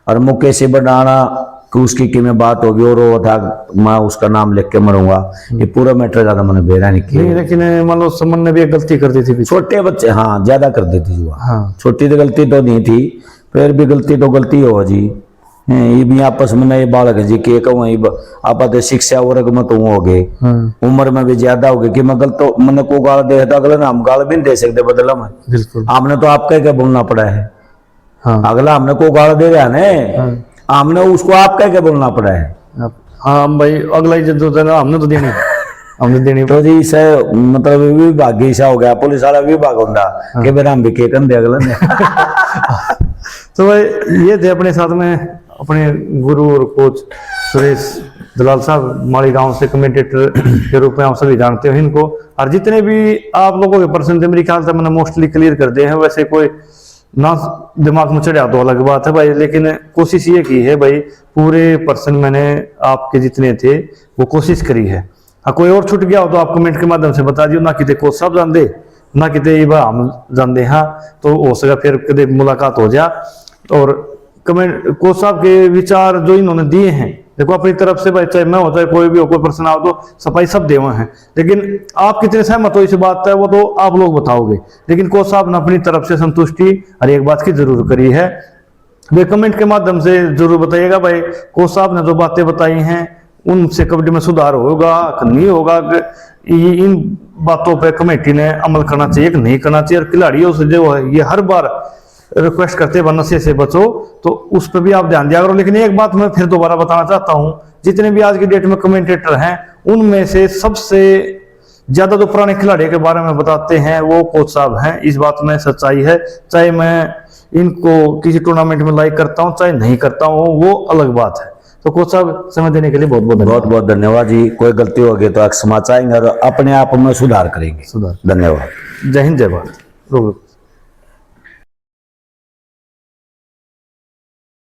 और मुकेश बुढ़ाना कि उसकी कि में बात होगी और वो था मैं उसका नाम लिख के मरूंगा। ये पूरा मैटर ज्यादा मैंने बेरा नहीं किया। लेकिन मान लो समन ने भी एक गलती कर दी थी, छोटे बच्चे हाँ ज्यादा कर देती थी। छोटी तो गलती तो नहीं थी, फिर भी गलती तो गलती हो जी। ये भी आपस में नए बालक है जी के कहूँ आप शिक्षा वर्ग में तो हो गए, उम्र में भी ज्यादा हो गए कि मैं गलत मैंने को गाल दे तो अगला हम गाल भी नहीं दे सकते बदला में। बिल्कुल आपने तो आप कह के बोलना पड़ा है। अगला हमने को गाल दे रहा है, हमने उसको आप कह के बोलना पड़ा है। हाँ भाई अगला ही जो देना हमने तो देनी हमने देनी। तो जी से मतलब विभाग ऐसा हो गया, पुलिस वाला विभाग होता कि मेरा हम भी के दे अगला ने। तो भाई ये थे अपने साथ में अपने गुरु और कोच सुरेश दलाल साहब, माली गांव से कमेंटेटर के रूप में आप सभी जानते हो इनको। और जितने भी आप लोगों के पर्सन थे मेरे ख्याल से मैंने मोस्टली क्लियर कर दिए हैं। वैसे कोई ना दिमाग में चढ़ा तो अलग बात है भाई, लेकिन कोशिश ये की है भाई, पूरे पर्सन मैंने आपके जितने थे वो कोशिश करी है। हाँ कोई और छूट गया हो तो आप कमेंट के माध्यम से बता दियो, ना कितने कोच साहब जान दे ना कितने हम जान दे। हाँ तो हो सका फिर कदे मुलाकात हो जा। और कमेंट कोच साहब के विचार जो इन्होंने दिए हैं, देखो अपनी तरफ से भाई चाहे मैं हो चाहे कोई भी हो, कोई पर्सन आओ तो सफाई सब देवे हैं, लेकिन आप कितने सहमत हो इस बात है वो तो आप लोग बताओगे। लेकिन कोच साहब ने अपनी तरफ से संतुष्टि और एक बात की जरूर करी है, वे कमेंट के माध्यम से जरूर बताइएगा भाई कोच साहब ने जो बातें बताई हैं उनसे कबड्डी में सुधार होगा नहीं होगा, इन बातों पर कमेटी ने अमल करना चाहिए कि नहीं करना चाहिए। और खिलाड़ियों से जो है ये हर बार रिक्वेस्ट करते हैं नशे से बचो, तो उस पर भी आप ध्यान दिया करो। लेकिन एक बात मैं फिर दोबारा बताना चाहता हूं, जितने भी आज की डेट में कमेंटेटर हैं उनमें से सबसे ज्यादा जो पुराने खिलाड़ी के बारे में बताते हैं वो कोच साहब हैं। इस बात में सच्चाई है, चाहे मैं इनको किसी टूर्नामेंट में लाइक करता हूं चाहे नहीं करता हूं वो अलग बात है। तो कोच साहब समय देने के लिए बहुत बहुत धन्यवाद जी। कोई गलती होगी तो क्षमा चाहेंगे और अपने आप में सुधार करेंगे। सुधार। धन्यवाद। जय हिंद जय भारत।